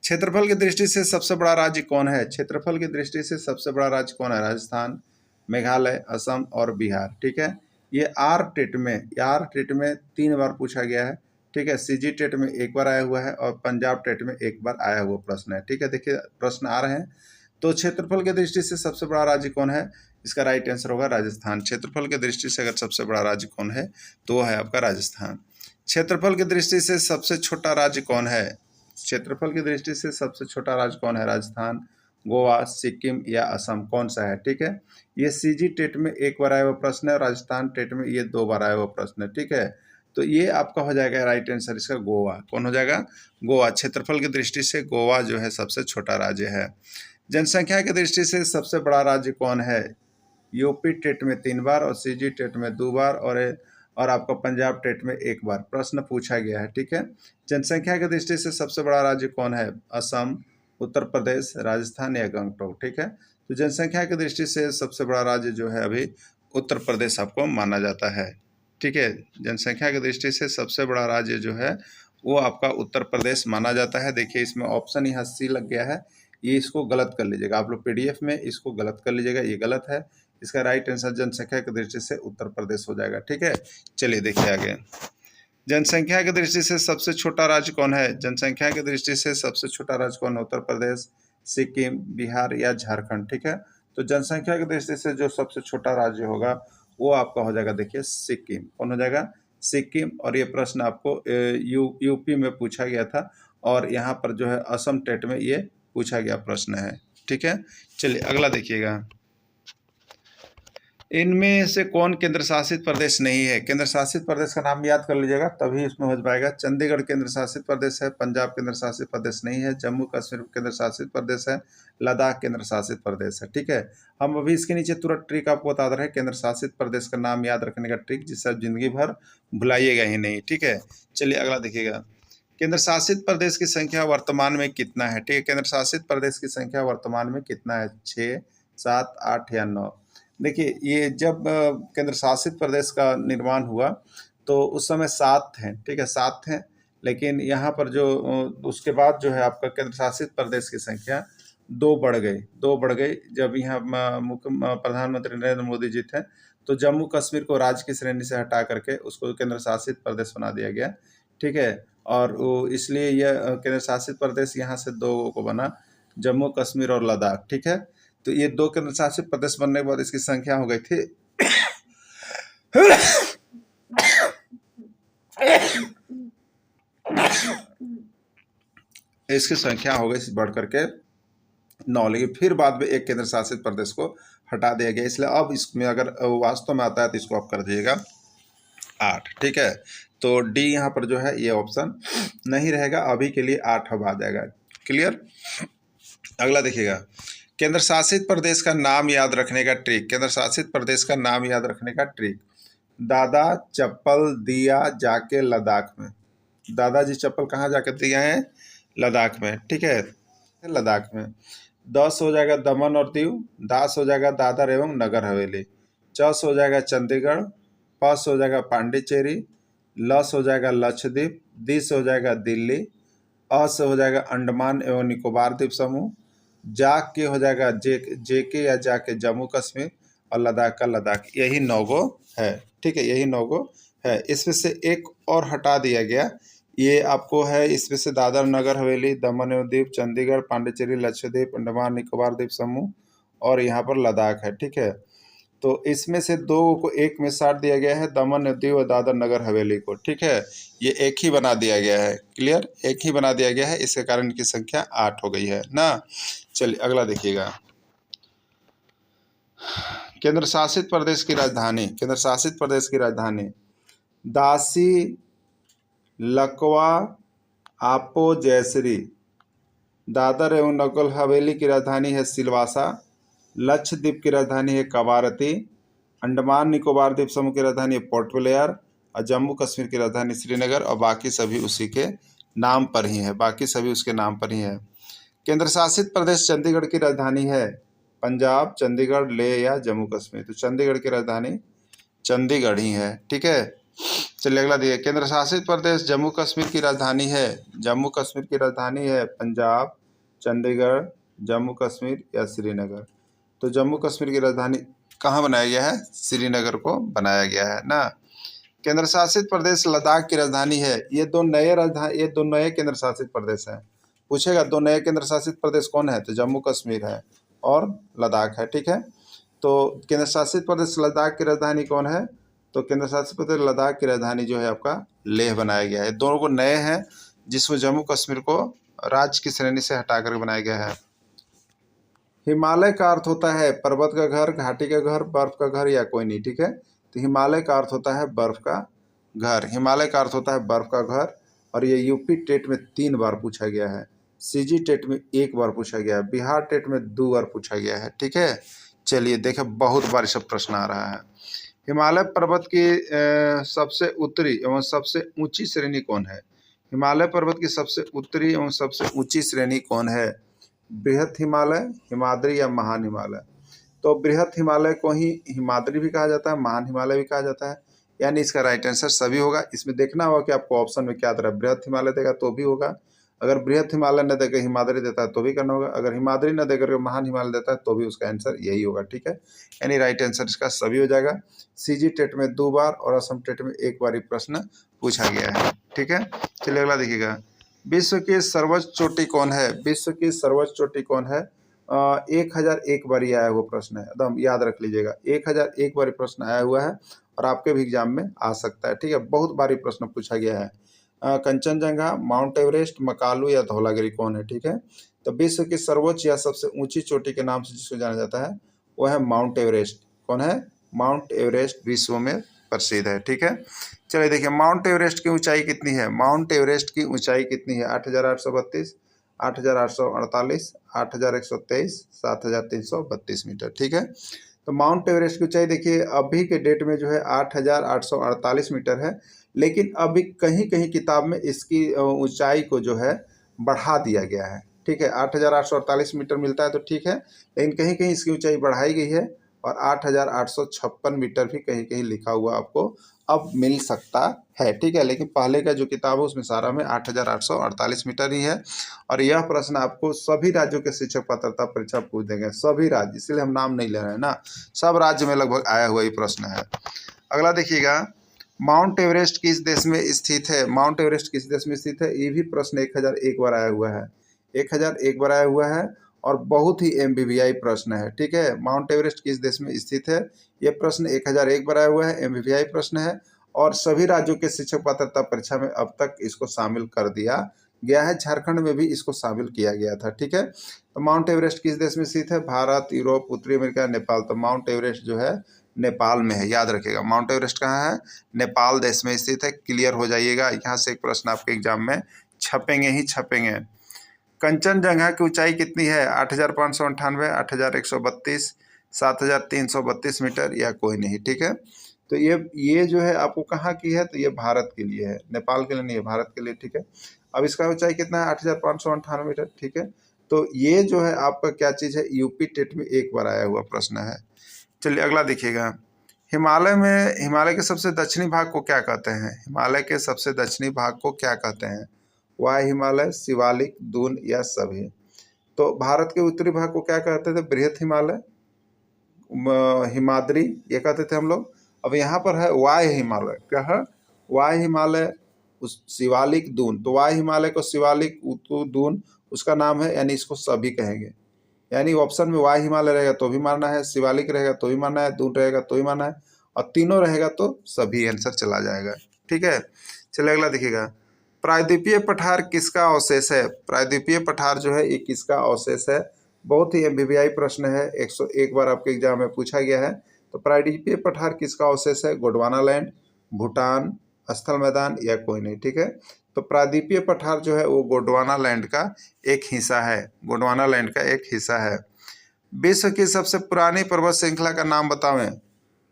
क्षेत्रफल की दृष्टि से सबसे बड़ा राज्य कौन है? क्षेत्रफल की दृष्टि से सबसे बड़ा राज्य कौन है? राजस्थान, मेघालय, असम और बिहार, ठीक है। ये आर टेट में 3 बार पूछा गया है, ठीक है। सीजी टेट में 1 बार आया हुआ है और पंजाब टेट में 1 बार आया हुआ प्रश्न है, ठीक है। देखिए प्रश्न आ रहे हैं। तो क्षेत्रफल की दृष्टि से सबसे बड़ा राज्य कौन है? इसका राइट आंसर होगा राजस्थान। क्षेत्रफल की दृष्टि से अगर सबसे बड़ा राज्य कौन है तो वो है आपका राजस्थान। क्षेत्रफल की दृष्टि से सबसे छोटा राज्य कौन है? क्षेत्रफल की दृष्टि से सबसे छोटा राज्य कौन है? राजस्थान, गोवा, सिक्किम या असम, कौन सा है, ठीक है। ये सीजी टेट में 1 बार आया हुआ प्रश्न है और राजस्थान टेट में ये 2 बार आया हुआ प्रश्न है, ठीक है। तो ये आपका हो जाएगा राइट आंसर इसका गोवा। कौन हो जाएगा? गोवा। क्षेत्रफल की दृष्टि से गोवा जो है सबसे छोटा राज्य है। जनसंख्या की दृष्टि से सबसे बड़ा राज्य कौन है? यूपी टेट में 3 बार और सीजी टेट में 2 बार और आपका पंजाब टेट में 1 बार प्रश्न पूछा गया है, ठीक है। जनसंख्या की दृष्टि से सबसे बड़ा राज्य कौन है? असम, उत्तर प्रदेश, राजस्थान या गंगटोक, ठीक है। तो जनसंख्या की दृष्टि से सबसे बड़ा राज्य जो है अभी उत्तर प्रदेश आपको माना जाता है। ठीक है। जनसंख्या की दृष्टि से सबसे बड़ा राज्य जो है वो आपका उत्तर प्रदेश माना जाता है। देखिए इसमें ऑप्शन यहाँ सी लग गया है, ये इसको गलत कर लीजिएगा आप लोग पीडीएफ में, इसको गलत कर लीजिएगा, ये गलत है। इसका राइट आंसर जनसंख्या की दृष्टि से उत्तर प्रदेश हो जाएगा। ठीक है, चलिए देखिए आगे। जनसंख्या की दृष्टि से सबसे छोटा राज्य कौन है? जनसंख्या की दृष्टि से सबसे छोटा राज्य कौन है? उत्तर प्रदेश, सिक्किम, बिहार या झारखंड। ठीक है, तो जनसंख्या की दृष्टि से जो सबसे छोटा राज्य होगा वो आपका हो जाएगा, देखिए सिक्किम। कौन हो जाएगा? सिक्किम। और ये प्रश्न आपको यूपी में पूछा गया था और यहाँ पर जो है असम टेट में ये पूछा गया प्रश्न है। ठीक है, चलिए अगला देखिएगा। इनमें से कौन केंद्र शासित प्रदेश नहीं है? केंद्र शासित प्रदेश का नाम याद कर लीजिएगा तभी इसमें हो पाएगा। चंडीगढ़ केंद्र शासित प्रदेश है, पंजाब केंद्र शासित प्रदेश नहीं है, जम्मू कश्मीर केंद्र शासित प्रदेश है, लद्दाख केंद्र शासित प्रदेश है। ठीक है, हम अभी इसके नीचे तुरंत ट्रिक आपको बता रहे हैं, केंद्र शासित प्रदेश का नाम याद रखने का ट्रिक, जिससे आप जिंदगी भर भुलाइएगा ही नहीं। ठीक है, चलिए अगला देखिएगा। केंद्र शासित प्रदेश की संख्या वर्तमान में कितना है? ठीक है, केंद्र शासित प्रदेश की संख्या वर्तमान में कितना है? 6, 7, 8 या 9? देखिए ये जब केंद्र शासित प्रदेश का निर्माण हुआ तो उस समय 7 थे। ठीक है, 7 थे, लेकिन यहाँ पर जो उसके बाद जो है आपका केंद्र शासित प्रदेश की संख्या 2 बढ़ गई। 2 बढ़ गई जब यहाँ प्रधानमंत्री नरेंद्र मोदी जी थे, तो जम्मू कश्मीर को राज्य की श्रेणी से हटा करके उसको केंद्र शासित प्रदेश बना दिया गया। ठीक है, और इसलिए यह केंद्र शासित प्रदेश यहाँ से 2 को बना, जम्मू कश्मीर और लद्दाख। ठीक है, तो ये 2 केंद्र शासित प्रदेश बनने के बाद इसकी संख्या हो गई थी इसकी संख्या हो गई बढ़ करके 9, लेकिन फिर बाद में एक केंद्र शासित प्रदेश को हटा दिया गया, इसलिए अब इसमें अगर वास्तव में आता है तो इसको आप कर दीजिएगा 8। ठीक है, तो डी यहाँ पर जो है ये ऑप्शन नहीं रहेगा, अभी के लिए 8 अब आ जाएगा। क्लियर? अगला देखिएगा। केंद्र शासित प्रदेश का नाम याद रखने का ट्रिक। केंद्र शासित प्रदेश का नाम याद रखने का ट्रिक। दादा चप्पल दिया जाके लद्दाख में। दादाजी चप्पल कहाँ जाके दिया है? लद्दाख में। ठीक है, लद्दाख में। 10 हो जाएगा दमन और दीव, दास हो जाएगा दादर एवं नगर हवेली, चस हो जाएगा चंडीगढ़, पस हो जाएगा पांडिचेरी, लस हो जाएगा लक्षद्वीप, दिस हो जाएगा दिल्ली, अस हो जाएगा अंडमान एवं निकोबार द्वीप समूह, जाक के हो जाएगा जेके या जाके जम्मू कश्मीर, और लद्दाख का लद्दाख। यही 9 गो है। ठीक है, यही 9 गो है। इसमें से एक और हटा दिया गया, ये आपको है इसमें से दादर नगर हवेली, दमन एवं दीव, चंडीगढ़, पांडिचेरी, लक्षद्वीप, अंडमान निकोबार द्वीप समूह और यहाँ पर लद्दाख है। ठीक है, तो इसमें से 2 को एक में साट दिया गया है, दमन दीव और दादर नगर हवेली को। ठीक है, ये एक ही बना दिया गया है। क्लियर? एक ही बना दिया गया है, इसके कारण इनकी संख्या 8 हो गई है ना। चलिए अगला देखिएगा। केंद्र शासित प्रदेश की राजधानी। केंद्र शासित प्रदेश की राजधानी दासी, लकवा, आपो, जयश्री। दादर एवं नगर हवेली की राजधानी है सिलवासा, लक्षद्वीप की राजधानी है कवारती, अंडमान निकोबार द्वीप समूह की राजधानी है पोर्ट ब्लेयर, और जम्मू कश्मीर की राजधानी श्रीनगर, और बाकी सभी उसी के नाम पर ही है। बाकी सभी उसके नाम पर ही है। केंद्र शासित प्रदेश चंडीगढ़ की राजधानी है पंजाब, चंडीगढ़, लेह या जम्मू कश्मीर। तो चंडीगढ़ की राजधानी चंडीगढ़ ही है। ठीक है, चलिए अगला देखिए। केंद्र शासित प्रदेश जम्मू कश्मीर की राजधानी है, जम्मू कश्मीर की राजधानी है पंजाब, चंडीगढ़, जम्मू कश्मीर या श्रीनगर। तो जम्मू कश्मीर की राजधानी कहाँ बनाया गया है? श्रीनगर को बनाया गया है ना। केंद्र शासित प्रदेश लद्दाख की राजधानी है। ये दो नए केंद्र शासित प्रदेश हैं। पूछेगा 2 नए केंद्र शासित प्रदेश कौन है? तो जम्मू कश्मीर है और लद्दाख है। ठीक है, तो केंद्र शासित प्रदेश लद्दाख की राजधानी कौन है? तो केंद्र शासित प्रदेश लद्दाख की राजधानी जो है आपका लेह बनाया गया है। दोनों को नए हैं, जिसमें जम्मू कश्मीर को राज्य की श्रेणी से हटाकर बनाया गया है। हिमालय का अर्थ होता है पर्वत का घर, घाटी का घर, बर्फ का घर या कोई नहीं। ठीक है, तो हिमालय का अर्थ होता है बर्फ का घर। हिमालय का अर्थ होता है बर्फ का घर, और ये यूपी टेट में 3 बार पूछा गया है, सीजी टेट में 1 बार पूछा गया है, बिहार टेट में 2 बार पूछा गया है। ठीक है, चलिए देखें, बहुत बार सब प्रश्न आ रहा है। हिमालय पर्वत की सबसे उत्तरी एवं सबसे ऊंची श्रेणी कौन है? हिमालय पर्वत की सबसे उत्तरी एवं सबसे ऊंची श्रेणी कौन है? बृहत हिमालय, हिमाद्री या महान हिमालय? तो बृहत हिमालय को ही हिमाद्री भी कहा जाता है, महान हिमालय भी कहा जाता है। यानी इसका राइट आंसर सभी होगा। इसमें देखना होगा कि आपको ऑप्शन में क्या दे रहा है, बृहत हिमालय देगा तो भी होगा, अगर बृहत हिमालय न देकर हिमाद्री देता है तो भी करना होगा, अगर हिमाद्री न देकर महान हिमालय देता है तो भी उसका आंसर यही होगा। ठीक है, यानी राइट आंसर इसका सभी हो जाएगा। सीजी टेट में 2 बार और असम टेट में 1 बार ये प्रश्न पूछा गया है। ठीक है, चलिए अगला देखिएगा। विश्व की सर्वोच्च चोटी कौन है? विश्व की सर्वोच्च चोटी कौन है? 1001 बार ये आया हुआ प्रश्न है, एकदम याद रख लीजिएगा। 1001 बार प्रश्न आया हुआ है और आपके भी एग्जाम में आ सकता है। ठीक है, बहुत बारी प्रश्न पूछा गया है। कंचनजंगा, माउंट एवरेस्ट, मकालू या धौलागिरी कौन है? ठीक है, तो विश्व की सर्वोच्च या सबसे ऊंची चोटी के नाम से जिसको जाना जाता है वो है माउंट एवरेस्ट। कौन है? माउंट एवरेस्ट विश्व में प्रसिद्ध है। ठीक है, चलिए देखिए माउंट एवरेस्ट की ऊंचाई कितनी है? माउंट एवरेस्ट की ऊंचाई कितनी है? 8,832, 8,848, 8,123, 7,332 मीटर। ठीक है, तो माउंट एवरेस्ट की ऊंचाई देखिए अभी के डेट में जो है 8,848 मीटर है, लेकिन अभी कहीं कहीं किताब में इसकी ऊंचाई को जो है बढ़ा दिया गया है। ठीक है, 8,848 मीटर मिलता है तो ठीक है, लेकिन कहीं कहीं इसकी ऊंचाई बढ़ाई गई है और 8,856 मीटर भी कहीं कहीं लिखा हुआ आपको अब मिल सकता है। ठीक है, लेकिन पहले का जो किताब है उसमें सारा में 8,848 मीटर ही है। और यह प्रश्न आपको सभी राज्यों के शिक्षक पात्रता परीक्षा पूछ देंगे, सभी राज्य, इसलिए हम नाम नहीं ले रहे हैं ना, सब राज्य में लगभग आया हुआ ही प्रश्न है। अगला देखिएगा, माउंट एवरेस्ट किस देश में स्थित है? माउंट एवरेस्ट किस देश में स्थित है? ये भी प्रश्न 1001 बार आया हुआ है, 1001 बार आया हुआ है और बहुत ही MBBI प्रश्न है। ठीक है, माउंट एवरेस्ट किस देश में स्थित है? ये प्रश्न 1001 बार आया हुआ है, MBBI प्रश्न है और सभी राज्यों के शिक्षक पात्रता परीक्षा में अब तक इसको शामिल कर दिया गया है। झारखंड में भी इसको शामिल किया गया था। ठीक है, तो माउंट एवरेस्ट किस देश में स्थित है? भारत, यूरोप, उत्तरी अमेरिका, नेपाल। तो माउंट एवरेस्ट जो है नेपाल में है, याद रखिएगा। माउंट एवरेस्ट कहाँ है? नेपाल देश में स्थित है। क्लियर हो जाइएगा, यहाँ से एक प्रश्न आपके एग्जाम में छपेंगे ही छपेंगे। कंचनजंगा की ऊंचाई कितनी है? 8,598, 8,132, 7,332 मीटर या कोई नहीं। ठीक है, तो ये जो है आपको कहाँ की है? तो ये भारत के लिए है, नेपाल के लिए नहीं है, भारत के लिए। ठीक है, अब इसका ऊंचाई कितना है? 8,598 मीटर। ठीक है, तो ये जो है आपका क्या चीज़ है? यूपी टेट में 1 बार आया हुआ प्रश्न है। चलिए अगला देखिएगा, हिमालय के सबसे दक्षिणी भाग को क्या कहते हैं? हिमालय के सबसे दक्षिणी भाग को क्या कहते हैं? वाय हिमालय, शिवालिक, दून या सभी? तो भारत के उत्तरी भाग को क्या कहते थे? बृहत हिमालय, हिमाद्री, ये कहते थे हम लोग। अब यहाँ पर है वाय हिमालय, क्या है? वाय हिमालय, उस शिवालिक, दून। तो वाय हिमालय को शिवालिक, दून उसका नाम है, यानी इसको सभी कहेंगे। यानी ऑप्शन में वाय हिमालय रहेगा तो भी मानना है, शिवालिक रहेगा तो भी मानना है, दून रहेगा तो भी मानना है और तीनों रहेगा तो सभी आंसर चला जाएगा। ठीक है, चलिए अगला देखिएगा, प्रायद्वीपीय पठार किसका अवशेष है? प्रायद्वीपीय पठार जो है ये किसका अवशेष है? बहुत ही MBBI प्रश्न है, 101 बार आपके एग्जाम में पूछा गया है। तो प्रायद्वीपीय पठार किसका अवशेष है? गोंडवाना लैंड, भूटान, स्थल मैदान या कोई नहीं। ठीक है, तो प्रायद्वीपीय पठार जो है वो गोंडवाना लैंड का एक हिस्सा है, गोंडवाना लैंड का एक हिस्सा है। विश्व की सबसे पुरानी पर्वत श्रृंखला का नाम बतावें।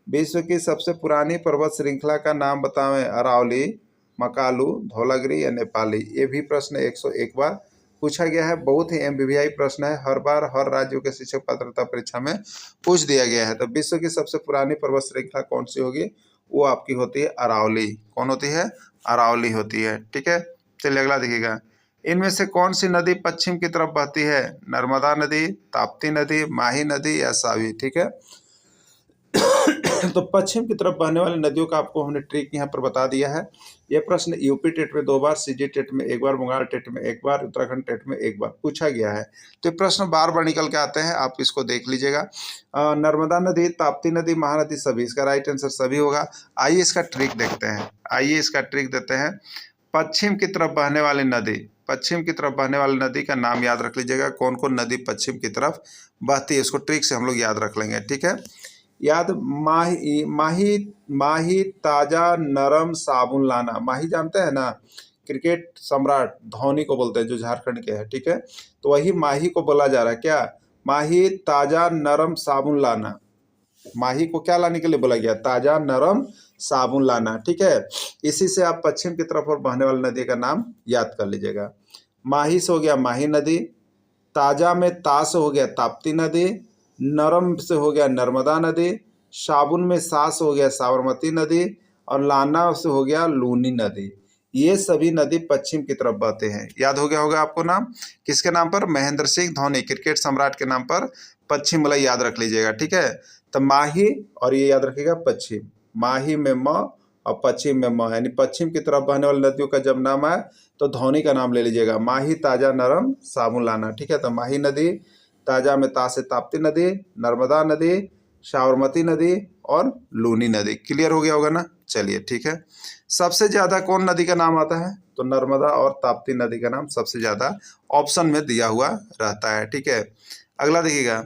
विश्व की सबसे पुरानी पर्वत श्रृंखला का नाम बतावें। अरावली, मकालू, धौलागिरी या नेपाली? ये भी प्रश्न 101 बार पूछा गया है, बहुत ही MBBI प्रश्न है, हर बार हर राज्यों के शिक्षक पात्रता परीक्षा में पूछ दिया गया है। तो विश्व की सबसे पुरानी पर्वत श्रृंखला कौन सी होगी? वो आपकी होती है अरावली। कौन होती है? अरावली होती है। ठीक है, चलिए अगला देखिएगा, इनमें से कौन सी नदी पश्चिम की तरफ बहती है? नर्मदा नदी, ताप्ती नदी, माही नदी या सावी? ठीक है, तो पश्चिम की तरफ बहने वाली नदियों का आपको हमने ट्रिक यहाँ पर बता दिया है। यह प्रश्न यूपी टेट में 2 बार, सीजी टेट में 1 बार, बंगाल टेट में 1 बार, उत्तराखंड टेट में 1 बार पूछा गया है। तो ये प्रश्न बार बार निकल के आते हैं, आप इसको देख लीजिएगा। नर्मदा नदी, ताप्ती नदी, महानदी, सभी, इसका राइट आंसर सभी होगा। आइए इसका ट्रिक देखते हैं, आइए इसका ट्रिक देते हैं। पश्चिम की तरफ बहने वाली नदी, पश्चिम की तरफ बहने वाली नदी का नाम याद रख लीजिएगा, कौन कौन नदी पश्चिम की तरफ बहती है, इसको ट्रिक से हम लोग याद रख लेंगे। ठीक है, याद, माही ताजा नरम साबुन लाना। माही जानते हैं ना, क्रिकेट सम्राट धोनी को बोलते हैं जो झारखंड के हैं। ठीक है, तो वही माही को बोला जा रहा है। क्या? माही ताजा नरम साबुन लाना। माही को क्या लाने के लिए बोला गया? ताजा नरम साबुन लाना। ठीक है, इसी से आप पश्चिम की तरफ और बहने वाली नदी का नाम याद कर लीजिएगा। माही से हो गया माही नदी, ताजा में ता से हो गया ताप्ती नदी, नरम से हो गया नर्मदा नदी, साबुन में सा से हो गया साबरमती नदी और लाना से हो गया लूनी नदी। ये सभी नदी पश्चिम की तरफ बहते हैं। याद हो गया होगा आपको नाम, किसके नाम पर? महेंद्र सिंह धोनी, क्रिकेट सम्राट के नाम पर पश्चिम वाला याद रख लीजिएगा, ठीक है। तो माही, और ये याद रखिएगा पश्चिम, माही में म और पश्चिम में म, यानी पश्चिम की तरफ बहने वाली नदियों का जब नाम आए तो धोनी का नाम ले लीजिएगा। माही ताजा नरम साबुन लाना, ठीक है। तो माही नदी, ताजा में ता से ताप्ती नदी, नर्मदा नदी, साबरमती नदी और लूनी नदी। क्लियर हो गया होगा ना? चलिए ठीक है। सबसे ज्यादा कौन नदी का नाम आता है? तो नर्मदा और ताप्ती नदी का नाम सबसे ज्यादा ऑप्शन में दिया हुआ रहता है, ठीक है। अगला देखिएगा,